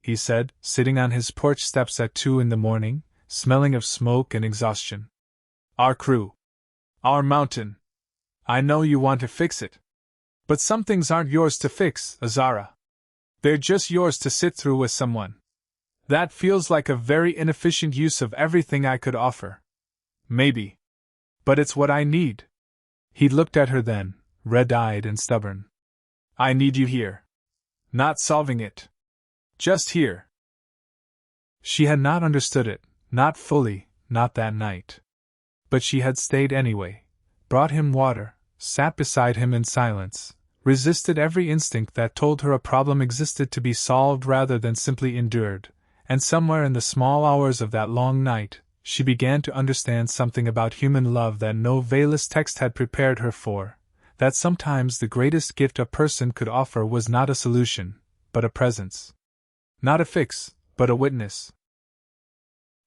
he said, sitting on his porch steps at 2 in the morning, smelling of smoke and exhaustion. "Our crew. Our mountain. I know you want to fix it. But some things aren't yours to fix, Azara. They're just yours to sit through with someone. That feels like a very inefficient use of everything I could offer. Maybe. But it's what I need." He looked at her then, red-eyed and stubborn. "I need you here. Not solving it. Just here." She had not understood it, not fully, not that night. But she had stayed anyway, brought him water, sat beside him in silence, resisted every instinct that told her a problem existed to be solved rather than simply endured, and somewhere in the small hours of that long night, she began to understand something about human love that no Velas text had prepared her for, that sometimes the greatest gift a person could offer was not a solution, but a presence. Not a fix, but a witness.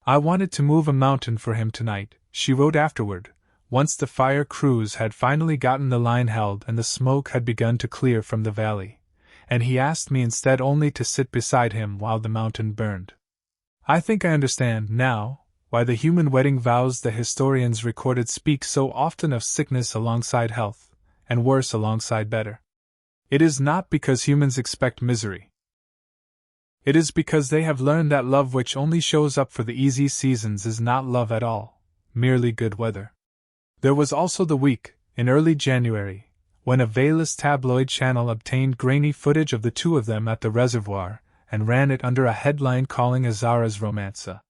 "I wanted to move a mountain for him tonight," she wrote afterward, once the fire crews had finally gotten the line held and the smoke had begun to clear from the valley, and he asked me instead only to sit beside him while the mountain burned. I think I understand, now, why the human wedding vows the historians recorded speak so often of sickness alongside health, and worse alongside better. It is not because humans expect misery. It is because they have learned that love which only shows up for the easy seasons is not love at all, merely good weather. There was also the week, in early January, when a Velas tabloid channel obtained grainy footage of the two of them at the reservoir, and ran it under a headline calling Azara's romance a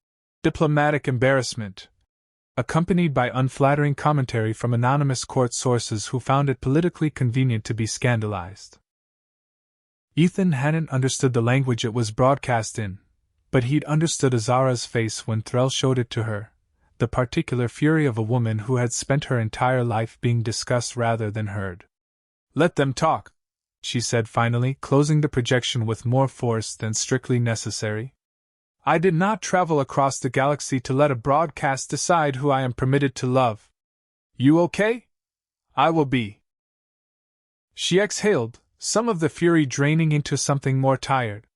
diplomatic embarrassment, accompanied by unflattering commentary from anonymous court sources who found it politically convenient to be scandalized. Ethan hadn't understood the language it was broadcast in, but he'd understood Azara's face when Threll showed it to her, the particular fury of a woman who had spent her entire life being discussed rather than heard. "Let them talk," she said finally, closing the projection with more force than strictly necessary. "I did not travel across the galaxy to let a broadcast decide who I am permitted to love. You okay? I will be." She exhaled, some of the fury draining into something more tired.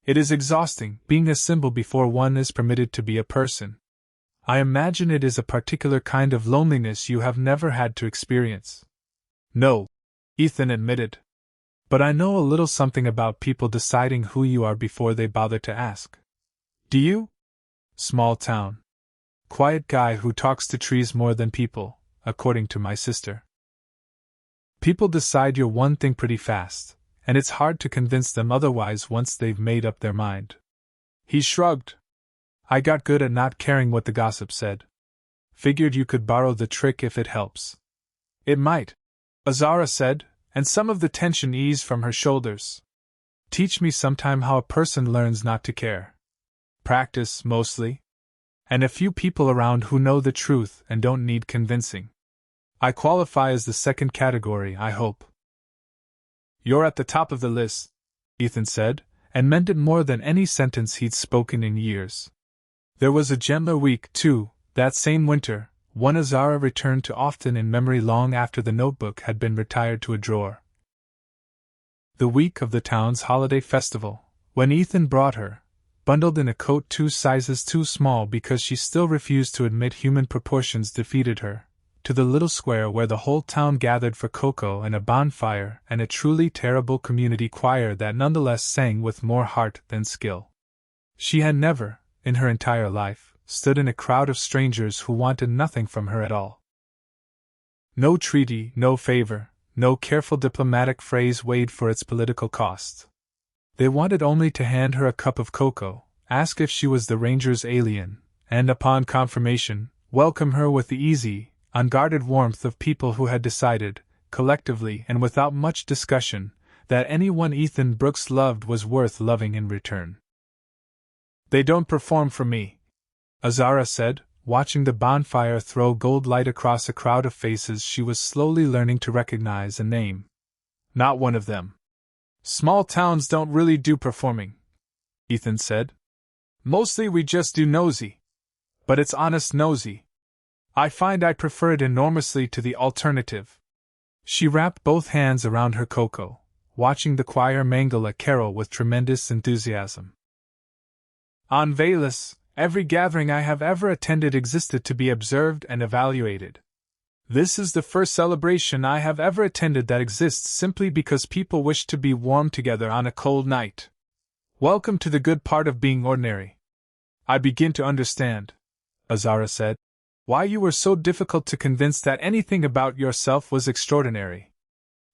It is exhausting, being a symbol before one is permitted to be a person. I imagine it is a particular kind of loneliness you have never had to experience. "No," Ethan admitted. "But I know a little something about people deciding who you are before they bother to ask." "Do you?" "Small town. Quiet guy who talks to trees more than people, according to my sister. People decide you're one thing pretty fast, and it's hard to convince them otherwise once they've made up their mind." He shrugged. "I got good at not caring what the gossip said. Figured you could borrow the trick if it helps." "It might," Azara said, and some of the tension eased from her shoulders. "Teach me sometime how a person learns not to care." "Practice, mostly. And a few people around who know the truth and don't need convincing. I qualify as the second category, I hope." "You're at the top of the list," Ethan said, and meant it more than any sentence he'd spoken in years. There was a gentler week, too, that same winter, one Azara returned to often in memory long after the notebook had been retired to a drawer. The week of the town's holiday festival, when Ethan brought her, bundled in a coat 2 sizes too small because she still refused to admit human proportions defeated her, to the little square where the whole town gathered for cocoa and a bonfire and a truly terrible community choir that nonetheless sang with more heart than skill. She had never, in her entire life, stood in a crowd of strangers who wanted nothing from her at all. No treaty, no favor, no careful diplomatic phrase weighed for its political cost. They wanted only to hand her a cup of cocoa, ask if she was the ranger's alien, and upon confirmation, welcome her with the easy, unguarded warmth of people who had decided, collectively and without much discussion, that anyone Ethan Brooks loved was worth loving in return. "They don't perform for me," Azara said, watching the bonfire throw gold light across a crowd of faces she was slowly learning to recognize and name. "Not one of them. Small towns don't really do performing. Ethan said. Mostly we just do nosy. But it's honest nosy. I find I prefer it enormously to the alternative. She wrapped both hands around her cocoa, watching the choir mangle a carol with tremendous enthusiasm. On Veles, every gathering I have ever attended existed to be observed and evaluated. This is the first celebration I have ever attended that exists simply because people wish to be warm together on a cold night. Welcome to the good part of being ordinary. I begin to understand, Azara said, why you were so difficult to convince that anything about yourself was extraordinary.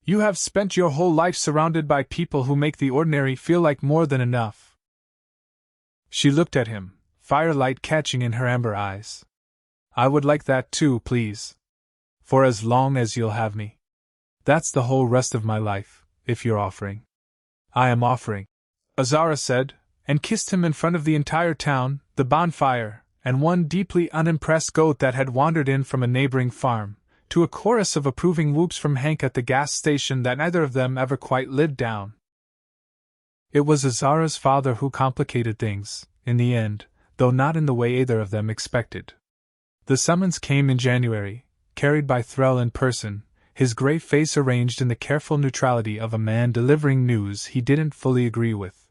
You have spent your whole life surrounded by people who make the ordinary feel like more than enough. She looked at him, firelight catching in her amber eyes. I would like that too, please. For as long as you'll have me. That's the whole rest of my life, if you're offering. I am offering, Azara said, and kissed him in front of the entire town, the bonfire, and one deeply unimpressed goat that had wandered in from a neighboring farm, to a chorus of approving whoops from Hank at the gas station that neither of them ever quite lived down. It was Azara's father who complicated things, in the end, though not in the way either of them expected. The summons came in January, carried by Threll in person, his grey face arranged in the careful neutrality of a man delivering news he didn't fully agree with.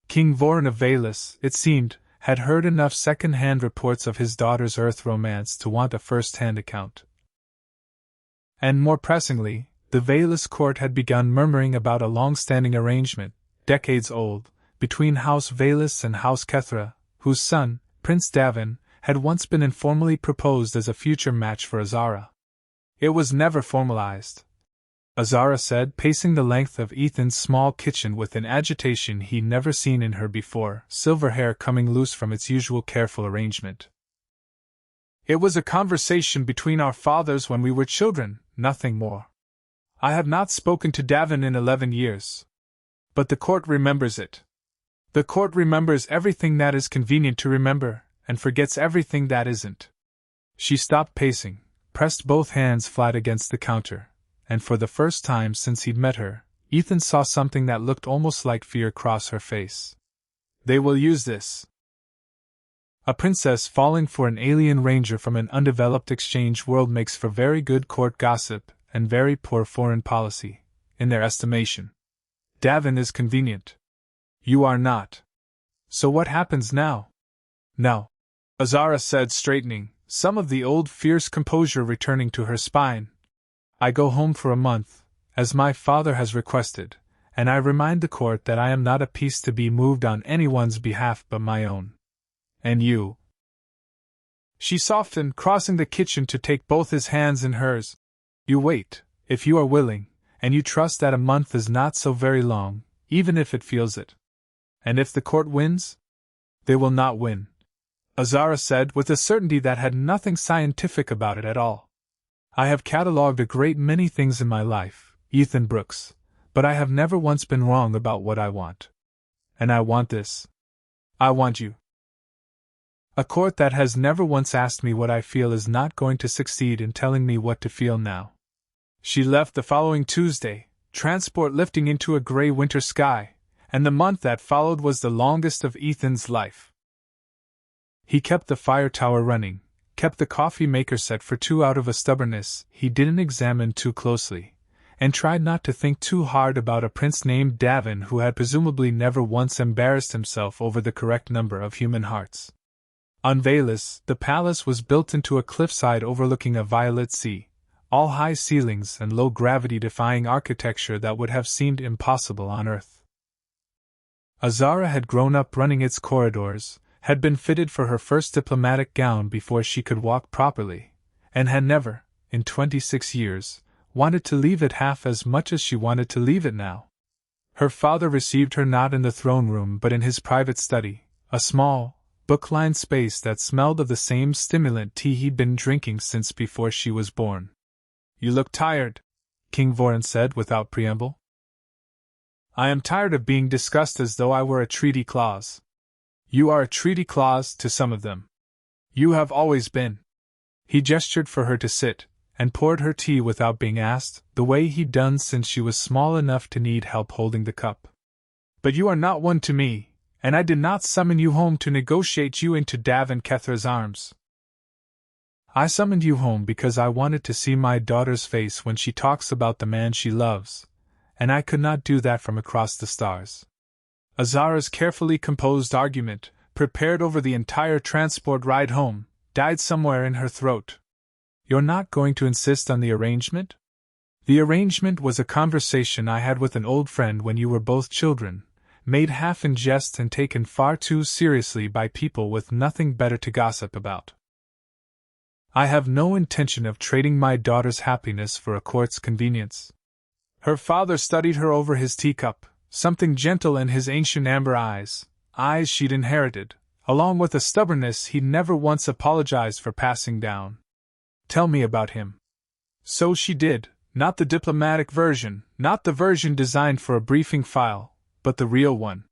King Vorin of Veles, it seemed, had heard enough second-hand reports of his daughter's Earth romance to want a first-hand account. And more pressingly, the Veles court had begun murmuring about a long-standing arrangement, decades old, between House Veles and House Kethra, whose son, Prince Davin, had once been informally proposed as a future match for Azara. It was never formalized, Azara said, pacing the length of Ethan's small kitchen with an agitation he'd never seen in her before, silver hair coming loose from its usual careful arrangement. It was a conversation between our fathers when we were children, nothing more. I have not spoken to Davin in 11 years. But the court remembers it. The court remembers everything that is convenient to remember, and forgets everything that isn't. She stopped pacing, pressed both hands flat against the counter, and for the first time since he'd met her, Ethan saw something that looked almost like fear cross her face. They will use this. A princess falling for an alien ranger from an undeveloped exchange world makes for very good court gossip and very poor foreign policy, in their estimation. Davin is convenient. You are not. So what happens now? Now, Azara said, straightening, some of the old fierce composure returning to her spine. I go home for a month, as my father has requested, and I remind the court that I am not a piece to be moved on anyone's behalf but my own. And you? She softened, crossing the kitchen to take both his hands in hers. You wait, if you are willing, and you trust that a month is not so very long, even if it feels it. And if the court wins? They will not win, Azara said with a certainty that had nothing scientific about it at all. I have catalogued a great many things in my life, Ethan Brooks, but I have never once been wrong about what I want. And I want this. I want you. A court that has never once asked me what I feel is not going to succeed in telling me what to feel now. She left the following Tuesday, transport lifting into a grey winter sky, and the month that followed was the longest of Ethan's life. He kept the fire tower running, kept the coffee maker set for 2 out of a stubbornness he didn't examine too closely, and tried not to think too hard about a prince named Davin who had presumably never once embarrassed himself over the correct number of human hearts. On Veles, the palace was built into a cliffside overlooking a violet sea, all high ceilings and low gravity-defying architecture that would have seemed impossible on Earth. Azara had grown up running its corridors, had been fitted for her first diplomatic gown before she could walk properly, and had never, in 26 years, wanted to leave it half as much as she wanted to leave it now. Her father received her not in the throne room but in his private study, a small, book-lined space that smelled of the same stimulant tea he'd been drinking since before she was born. You look tired, King Vorin said without preamble. I am tired of being discussed as though I were a treaty clause. You are a treaty clause to some of them. You have always been. He gestured for her to sit, and poured her tea without being asked, the way he'd done since she was small enough to need help holding the cup. But you are not one to me, And I did not summon you home to negotiate you into Dav and Kethra's arms. I summoned you home because I wanted to see my daughter's face when she talks about the man she loves, and I could not do that from across the stars. Azara's carefully composed argument, prepared over the entire transport ride home, died somewhere in her throat. You're not going to insist on the arrangement? The arrangement was a conversation I had with an old friend when you were both children, made half in jest and taken far too seriously by people with nothing better to gossip about. I have no intention of trading my daughter's happiness for a court's convenience. Her father studied her over his teacup, something gentle in his ancient amber eyes she'd inherited, along with a stubbornness he'd never once apologized for passing down. Tell me about him. So she did, not the diplomatic version, not the version designed for a briefing file, but the real one.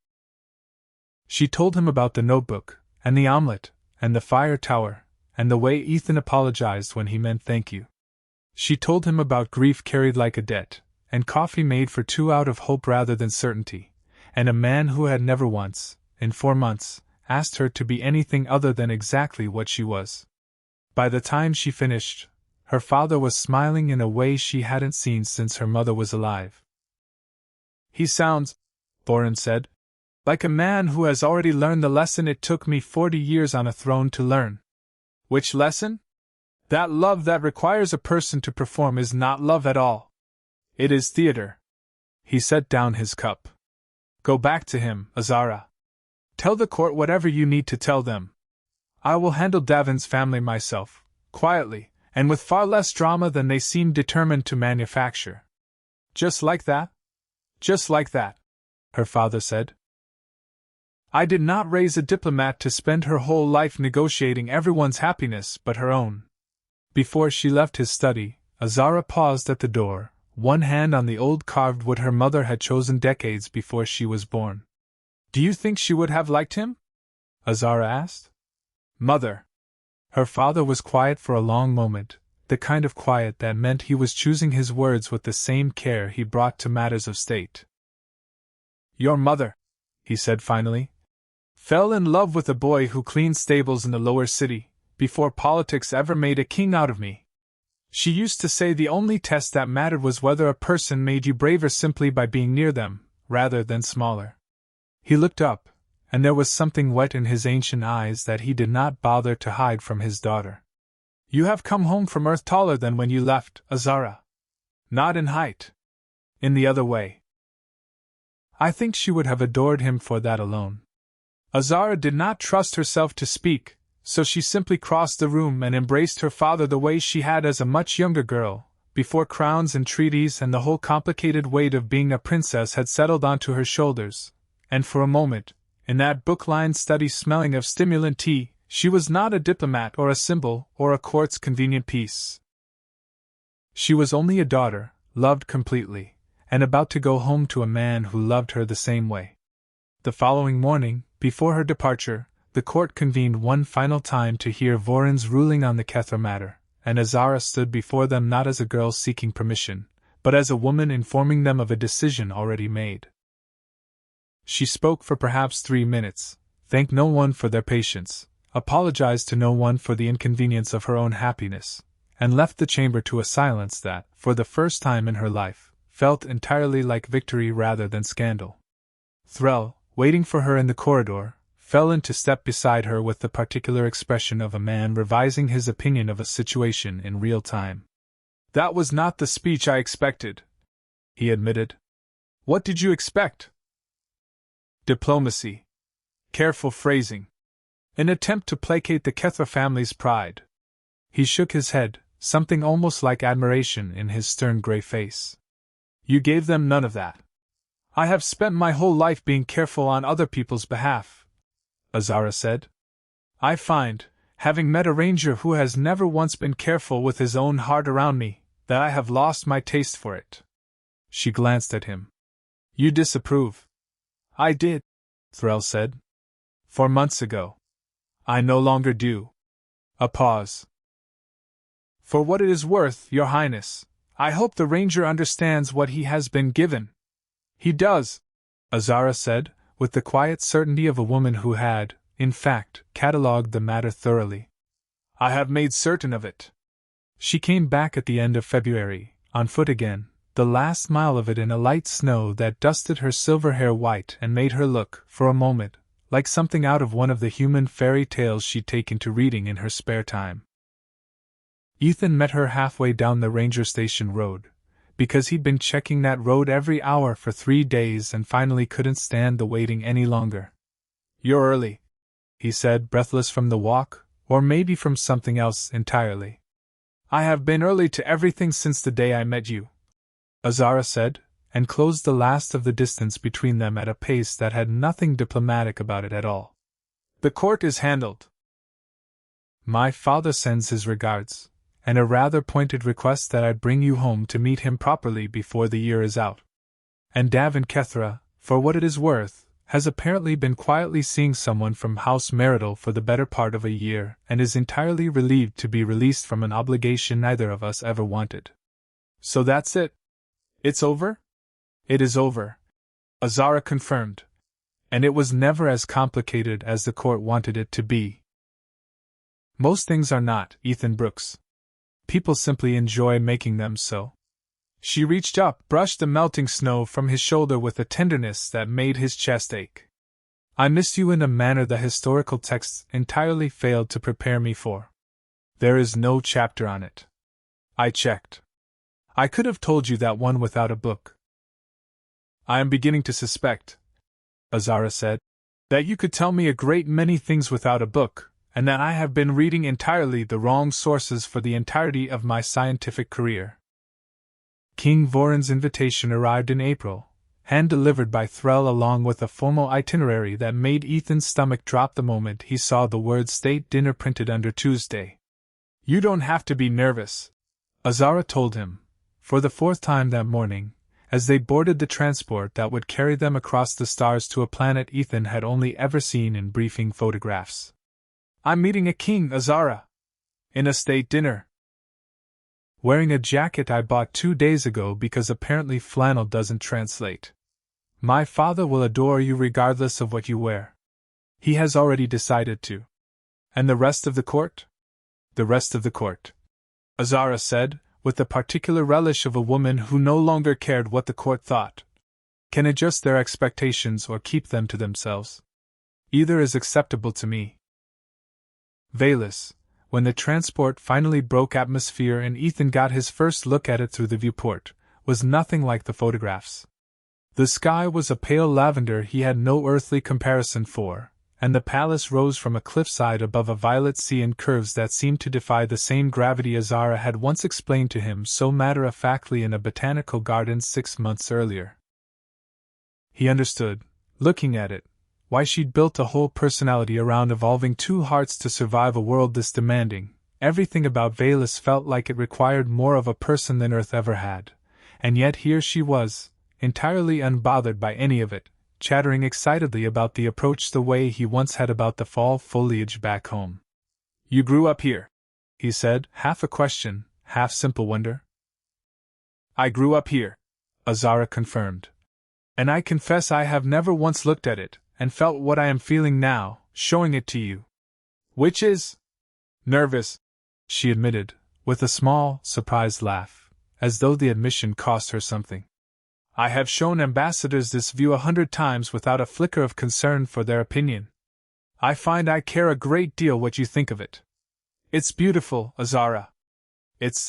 She told him about the notebook, and the omelet, and the fire tower, and the way Ethan apologized when he meant thank you. She told him about grief carried like a debt, and coffee made for two out of hope rather than certainty, and a man who had never once, in 4 months, asked her to be anything other than exactly what she was. By the time she finished, her father was smiling in a way she hadn't seen since her mother was alive. He sounds, Voren said, like a man who has already learned the lesson it took me 40 years on a throne to learn. Which lesson? That love that requires a person to perform is not love at all. It is theater. He set down his cup. Go back to him, Azara. Tell the court whatever you need to tell them. I will handle Davin's family myself, quietly, and with far less drama than they seem determined to manufacture. Just like that? Just like that, her father said. I did not raise a diplomat to spend her whole life negotiating everyone's happiness but her own. Before she left his study, Azara paused at the door, one hand on the old carved wood her mother had chosen decades before she was born. Do you think she would have liked him? Azara asked. Mother. Her father was quiet for a long moment, the kind of quiet that meant he was choosing his words with the same care he brought to matters of state. Your mother, he said finally, fell in love with a boy who cleaned stables in the lower city, before politics ever made a king out of me. She used to say the only test that mattered was whether a person made you braver simply by being near them, rather than smaller. He looked up, and there was something wet in his ancient eyes that he did not bother to hide from his daughter. You have come home from Earth taller than when you left, Azara. Not in height. In the other way. I think she would have adored him for that alone. Azara did not trust herself to speak, so she simply crossed the room and embraced her father the way she had as a much younger girl, before crowns and treaties and the whole complicated weight of being a princess had settled onto her shoulders, and for a moment, in that book-lined study smelling of stimulant tea, she was not a diplomat or a symbol or a court's convenient piece. She was only a daughter, loved completely, and about to go home to a man who loved her the same way. The following morning, before her departure, the court convened one final time to hear Voren's ruling on the Kethra matter, and Azara stood before them not as a girl seeking permission, but as a woman informing them of a decision already made. She spoke for perhaps 3 minutes, thanked no one for their patience, apologized to no one for the inconvenience of her own happiness, and left the chamber to a silence that, for the first time in her life, felt entirely like victory rather than scandal. Threll, waiting for her in the corridor, fell into step beside her with the particular expression of a man revising his opinion of a situation in real time. That was not the speech I expected, he admitted. What did you expect? Diplomacy. Careful phrasing. An attempt to placate the Kethra family's pride. He shook his head, something almost like admiration in his stern gray face. You gave them none of that. I have spent my whole life being careful on other people's behalf, Azara said. I find, having met a ranger who has never once been careful with his own heart around me, that I have lost my taste for it. She glanced at him. You disapprove. I did, Threll said. 4 months ago. I no longer do. A pause. For what it is worth, Your Highness, I hope the ranger understands what he has been given. He does, Azara said, with the quiet certainty of a woman who had, in fact, catalogued the matter thoroughly. I have made certain of it. She came back at the end of February, on foot again, the last mile of it in a light snow that dusted her silver hair white and made her look, for a moment, like something out of one of the human fairy tales she'd taken to reading in her spare time. Ethan met her halfway down the ranger station road, because he'd been checking that road every hour for 3 days and finally couldn't stand the waiting any longer. "You're early," he said, breathless from the walk, or maybe from something else entirely. "I have been early to everything since the day I met you," Azara said, and closed the last of the distance between them at a pace that had nothing diplomatic about it at all. "The court is handled. My father sends his regards, and a rather pointed request that I bring you home to meet him properly before the year is out. And Davin Kethra, for what it is worth, has apparently been quietly seeing someone from House Marital for the better part of a year, and is entirely relieved to be released from an obligation neither of us ever wanted. So that's it. It's over?" "It is over," Azara confirmed. "And it was never as complicated as the court wanted it to be. Most things are not, Ethan Brooks. People simply enjoy making them so." She reached up, brushed the melting snow from his shoulder with a tenderness that made his chest ache. "I missed you in a manner the historical texts entirely failed to prepare me for. There is no chapter on it. I checked. I could have told you that one without a book." "I am beginning to suspect," Azara said, "that you could tell me a great many things without a book, and that I have been reading entirely the wrong sources for the entirety of my scientific career." King Voron's invitation arrived in April, hand-delivered by Threll along with a formal itinerary that made Ethan's stomach drop the moment he saw the word state dinner printed under Tuesday. "You don't have to be nervous," Azara told him, for the 4th time that morning, as they boarded the transport that would carry them across the stars to a planet Ethan had only ever seen in briefing photographs. "I'm meeting a king, Azara. In a state dinner. Wearing a jacket I bought 2 days ago because apparently flannel doesn't translate. My father will adore you regardless of what you wear. He has already decided to." "And the rest of the court?" "The rest of the court," Azara said, with the particular relish of a woman who no longer cared what the court thought, "can adjust their expectations or keep them to themselves. Either is acceptable to me." Veilous, when the transport finally broke atmosphere and Ethan got his first look at it through the viewport, was nothing like the photographs. The sky was a pale lavender he had no earthly comparison for, and the palace rose from a cliffside above a violet sea in curves that seemed to defy the same gravity Azara had once explained to him so matter-of-factly in a botanical garden 6 months earlier. He understood, looking at it, why she'd built a whole personality around evolving 2 hearts to survive a world this demanding. Everything about Veilus felt like it required more of a person than Earth ever had, and yet here she was, entirely unbothered by any of it, chattering excitedly about the approach the way he once had about the fall foliage back home. "You grew up here," he said, half a question, half simple wonder. "I grew up here," Azara confirmed. "And I confess I have never once looked at it, and felt what I am feeling now, showing it to you." "Which is?" "Nervous," she admitted, with a small, surprised laugh, as though the admission cost her something. "I have shown ambassadors this view 100 times without a flicker of concern for their opinion. I find I care a great deal what you think of it. It's beautiful, Azara.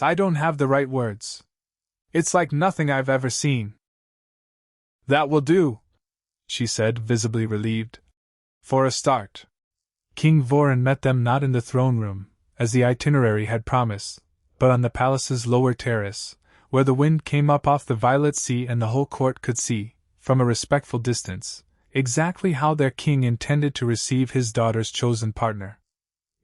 I don't have the right words. It's like nothing I've ever seen." "That will do," she said, visibly relieved. "For a start." King Voron met them not in the throne room, as the itinerary had promised, but on the palace's lower terrace, where the wind came up off the violet sea and the whole court could see, from a respectful distance, exactly how their king intended to receive his daughter's chosen partner.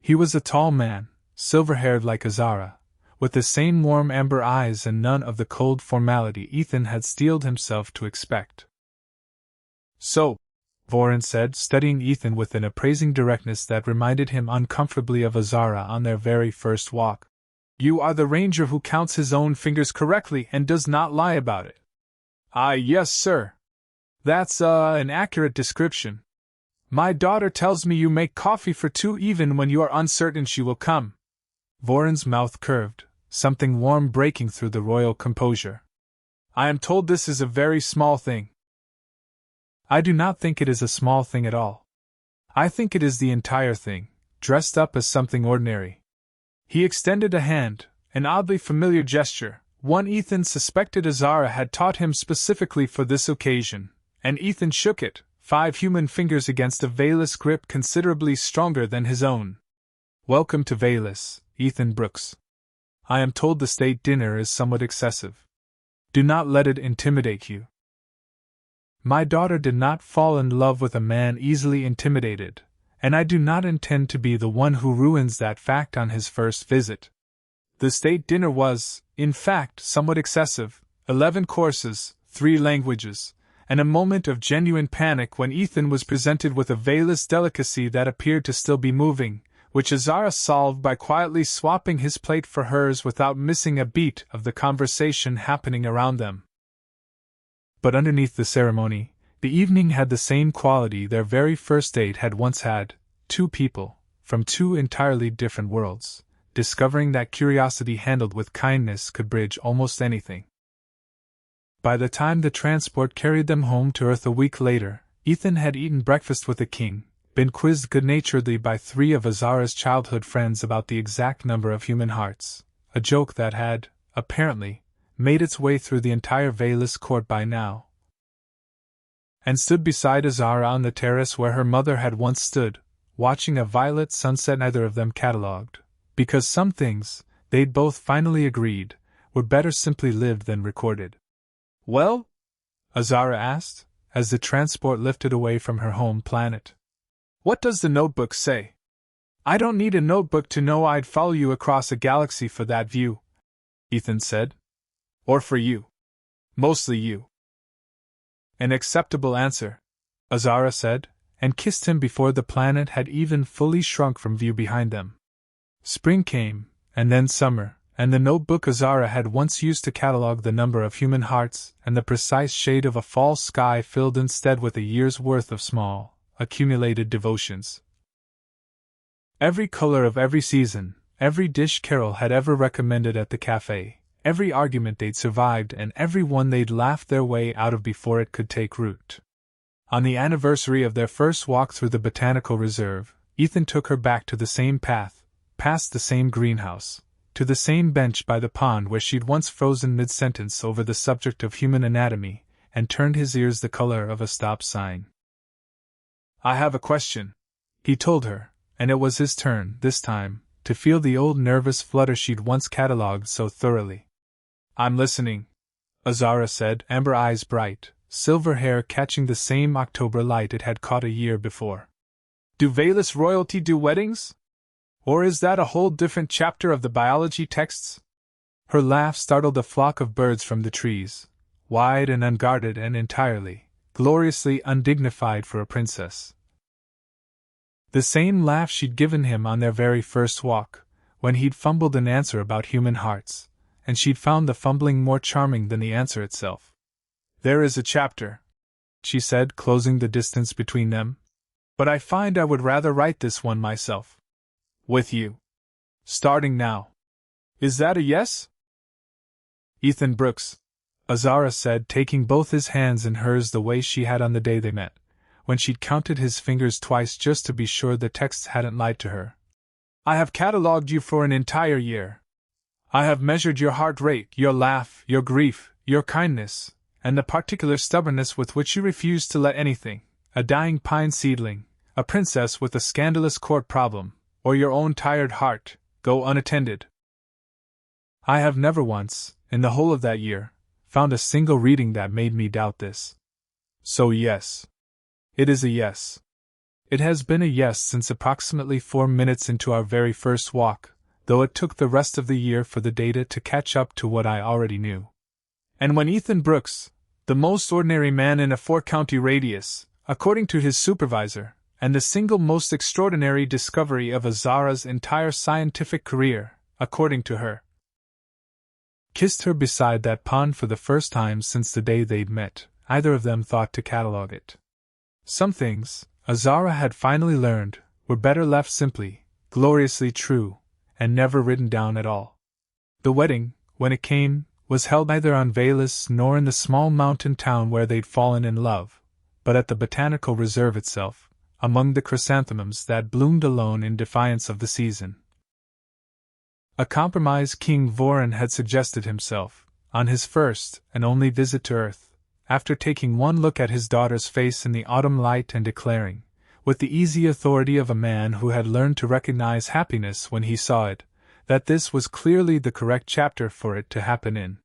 He was a tall man, silver-haired like Azara, with the same warm amber eyes and none of the cold formality Ethan had steeled himself to expect. "So," Voron said, studying Ethan with an appraising directness that reminded him uncomfortably of Azara on their very first walk, "you are the ranger who counts his own fingers correctly and does not lie about it." "Ah, yes, sir," That's an accurate description. My daughter tells me you make coffee for two even when you are uncertain she will come. Voron's mouth curved, something warm breaking through the royal composure. I am told this is a very small thing. I do not think it is a small thing at all. I think it is the entire thing, dressed up as something ordinary. He extended a hand, an oddly familiar gesture, one Ethan suspected Azara had taught him specifically for this occasion, and Ethan shook it, 5 human fingers against a Veilus grip considerably stronger than his own. Welcome to Veilus, Ethan Brooks. I am told the state dinner is somewhat excessive. Do not let it intimidate you. My daughter did not fall in love with a man easily intimidated, and I do not intend to be the one who ruins that fact on his first visit. The state dinner was, in fact, somewhat excessive, 11 courses, 3 languages, and a moment of genuine panic when Ethan was presented with a Veilus delicacy that appeared to still be moving, which Azara solved by quietly swapping his plate for hers without missing a beat of the conversation happening around them. But underneath the ceremony, the evening had the same quality their very first date had once had, 2 people, from 2 entirely different worlds, discovering that curiosity handled with kindness could bridge almost anything. By the time the transport carried them home to Earth a week later, Ethan had eaten breakfast with the king, been quizzed good-naturedly by 3 of Azara's childhood friends about the exact number of human hearts, a joke that had, apparently, made its way through the entire Veilus court by now, and stood beside Azara on the terrace where her mother had once stood, watching a violet sunset neither of them catalogued, because some things, they'd both finally agreed, were better simply lived than recorded. Well? Azara asked, as the transport lifted away from her home planet. What does the notebook say? I don't need a notebook to know I'd follow you across a galaxy for that view, Ethan said. Or for you. Mostly you. An acceptable answer, Azara said, and kissed him before the planet had even fully shrunk from view behind them. Spring came, and then summer, and the notebook Azara had once used to catalogue the number of human hearts and the precise shade of a fall sky filled instead with a year's worth of small, accumulated devotions. Every color of every season, every dish Carol had ever recommended at the cafe, every argument they'd survived and every one they'd laughed their way out of before it could take root. On the anniversary of their first walk through the botanical reserve, Ethan took her back to the same path, past the same greenhouse, to the same bench by the pond where she'd once frozen mid-sentence over the subject of human anatomy, and turned his ears the color of a stop sign. I have a question, he told her, and it was his turn, this time, to feel the old nervous flutter she'd once catalogued so thoroughly. I'm listening, Azara said, amber eyes bright, silver hair catching the same October light it had caught a year before. Do Veilus royalty do weddings? Or is that a whole different chapter of the biology texts? Her laugh startled a flock of birds from the trees, wide and unguarded and entirely, gloriously undignified for a princess. The same laugh she'd given him on their very first walk, when he'd fumbled an answer about human hearts, and she'd found the fumbling more charming than the answer itself. There is a chapter, she said, closing the distance between them, but I find I would rather write this one myself. With you. Starting now. Is that a yes? Ethan Brooks, Azara said, taking both his hands in hers the way she had on the day they met, when she'd counted his fingers twice just to be sure the texts hadn't lied to her. I have catalogued you for an entire year. I have measured your heart rate, your laugh, your grief, your kindness, and the particular stubbornness with which you refuse to let anything, a dying pine seedling, a princess with a scandalous court problem, or your own tired heart, go unattended. I have never once, in the whole of that year, found a single reading that made me doubt this. So yes. It is a yes. It has been a yes since approximately 4 minutes into our very first walk, though it took the rest of the year for the data to catch up to what I already knew. And when Ethan Brooks, the most ordinary man in a 4-county radius, according to his supervisor, and the single most extraordinary discovery of Azara's entire scientific career, according to her, kissed her beside that pond for the first time since the day they'd met, either of them thought to catalogue it. Some things, Azara had finally learned, were better left simply, gloriously true, and never written down at all. The wedding, when it came, was held neither on Veles nor in the small mountain town where they'd fallen in love, but at the botanical reserve itself, among the chrysanthemums that bloomed alone in defiance of the season. A compromise King Voron had suggested himself, on his first and only visit to Earth, after taking one look at his daughter's face in the autumn light and declaring, with the easy authority of a man who had learned to recognize happiness when he saw it, that this was clearly the correct chapter for it to happen in.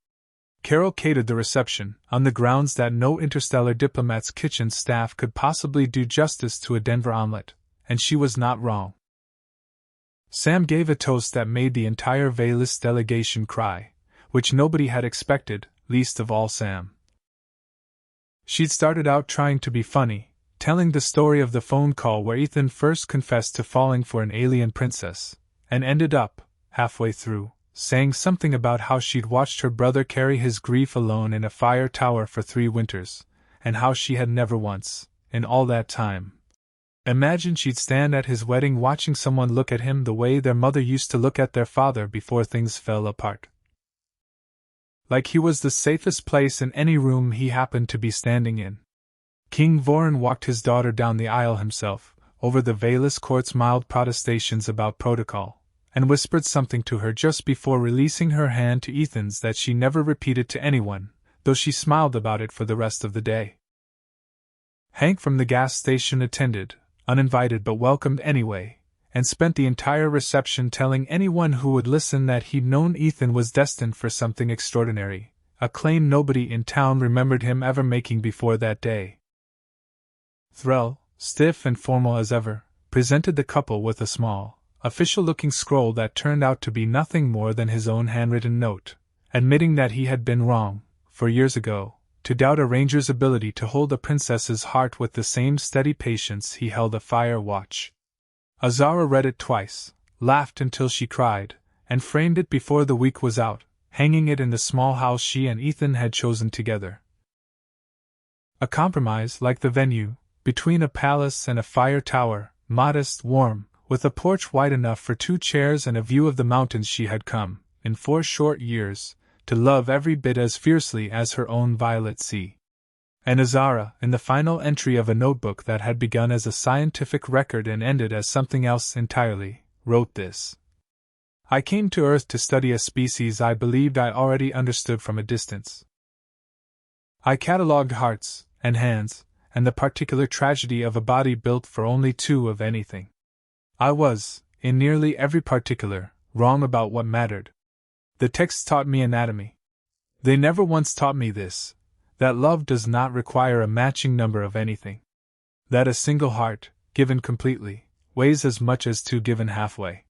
Carol catered the reception, on the grounds that no interstellar diplomat's kitchen staff could possibly do justice to a Denver omelet, and she was not wrong. Sam gave a toast that made the entire Veles delegation cry, which nobody had expected, least of all Sam. She'd started out trying to be funny, telling the story of the phone call where Ethan first confessed to falling for an alien princess, and ended up, halfway through, saying something about how she'd watched her brother carry his grief alone in a fire tower for 3 winters, and how she had never once, in all that time, imagined she'd stand at his wedding watching someone look at him the way their mother used to look at their father before things fell apart. Like he was the safest place in any room he happened to be standing in. King Voron walked his daughter down the aisle himself, over the Veles court's mild protestations about protocol, and whispered something to her just before releasing her hand to Ethan's that she never repeated to anyone, though she smiled about it for the rest of the day. Hank from the gas station attended, uninvited but welcomed anyway, and spent the entire reception telling anyone who would listen that he'd known Ethan was destined for something extraordinary, a claim nobody in town remembered him ever making before that day. Threll, stiff and formal as ever, presented the couple with a small, official-looking scroll that turned out to be nothing more than his own handwritten note, admitting that he had been wrong, for years ago, to doubt a ranger's ability to hold a princess's heart with the same steady patience he held a fire watch. Azara read it twice, laughed until she cried, and framed it before the week was out, hanging it in the small house she and Ethan had chosen together. A compromise like the venue, between a palace and a fire tower, modest, warm, with a porch wide enough for 2 chairs and a view of the mountains she had come, in 4 short years, to love every bit as fiercely as her own Violet Sea. And Azara, in the final entry of a notebook that had begun as a scientific record and ended as something else entirely, wrote this: I came to Earth to study a species I believed I already understood from a distance. I catalogued hearts, and hands, and the particular tragedy of a body built for only 2 of anything. I was, in nearly every particular, wrong about what mattered. The texts taught me anatomy. They never once taught me this: that love does not require a matching number of anything. That a single heart, given completely, weighs as much as 2 given halfway.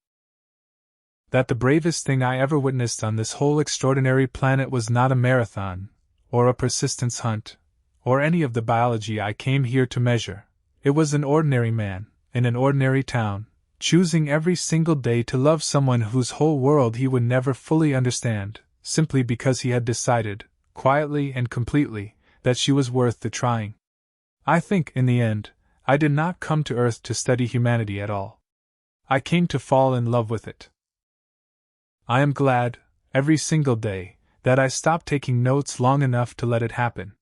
That the bravest thing I ever witnessed on this whole extraordinary planet was not a marathon, or a persistence hunt, or any of the biology I came here to measure. It was an ordinary man, in an ordinary town, choosing every single day to love someone whose whole world he would never fully understand, simply because he had decided, quietly and completely, that she was worth the trying. I think, in the end, I did not come to Earth to study humanity at all. I came to fall in love with it. I am glad, every single day, that I stopped taking notes long enough to let it happen.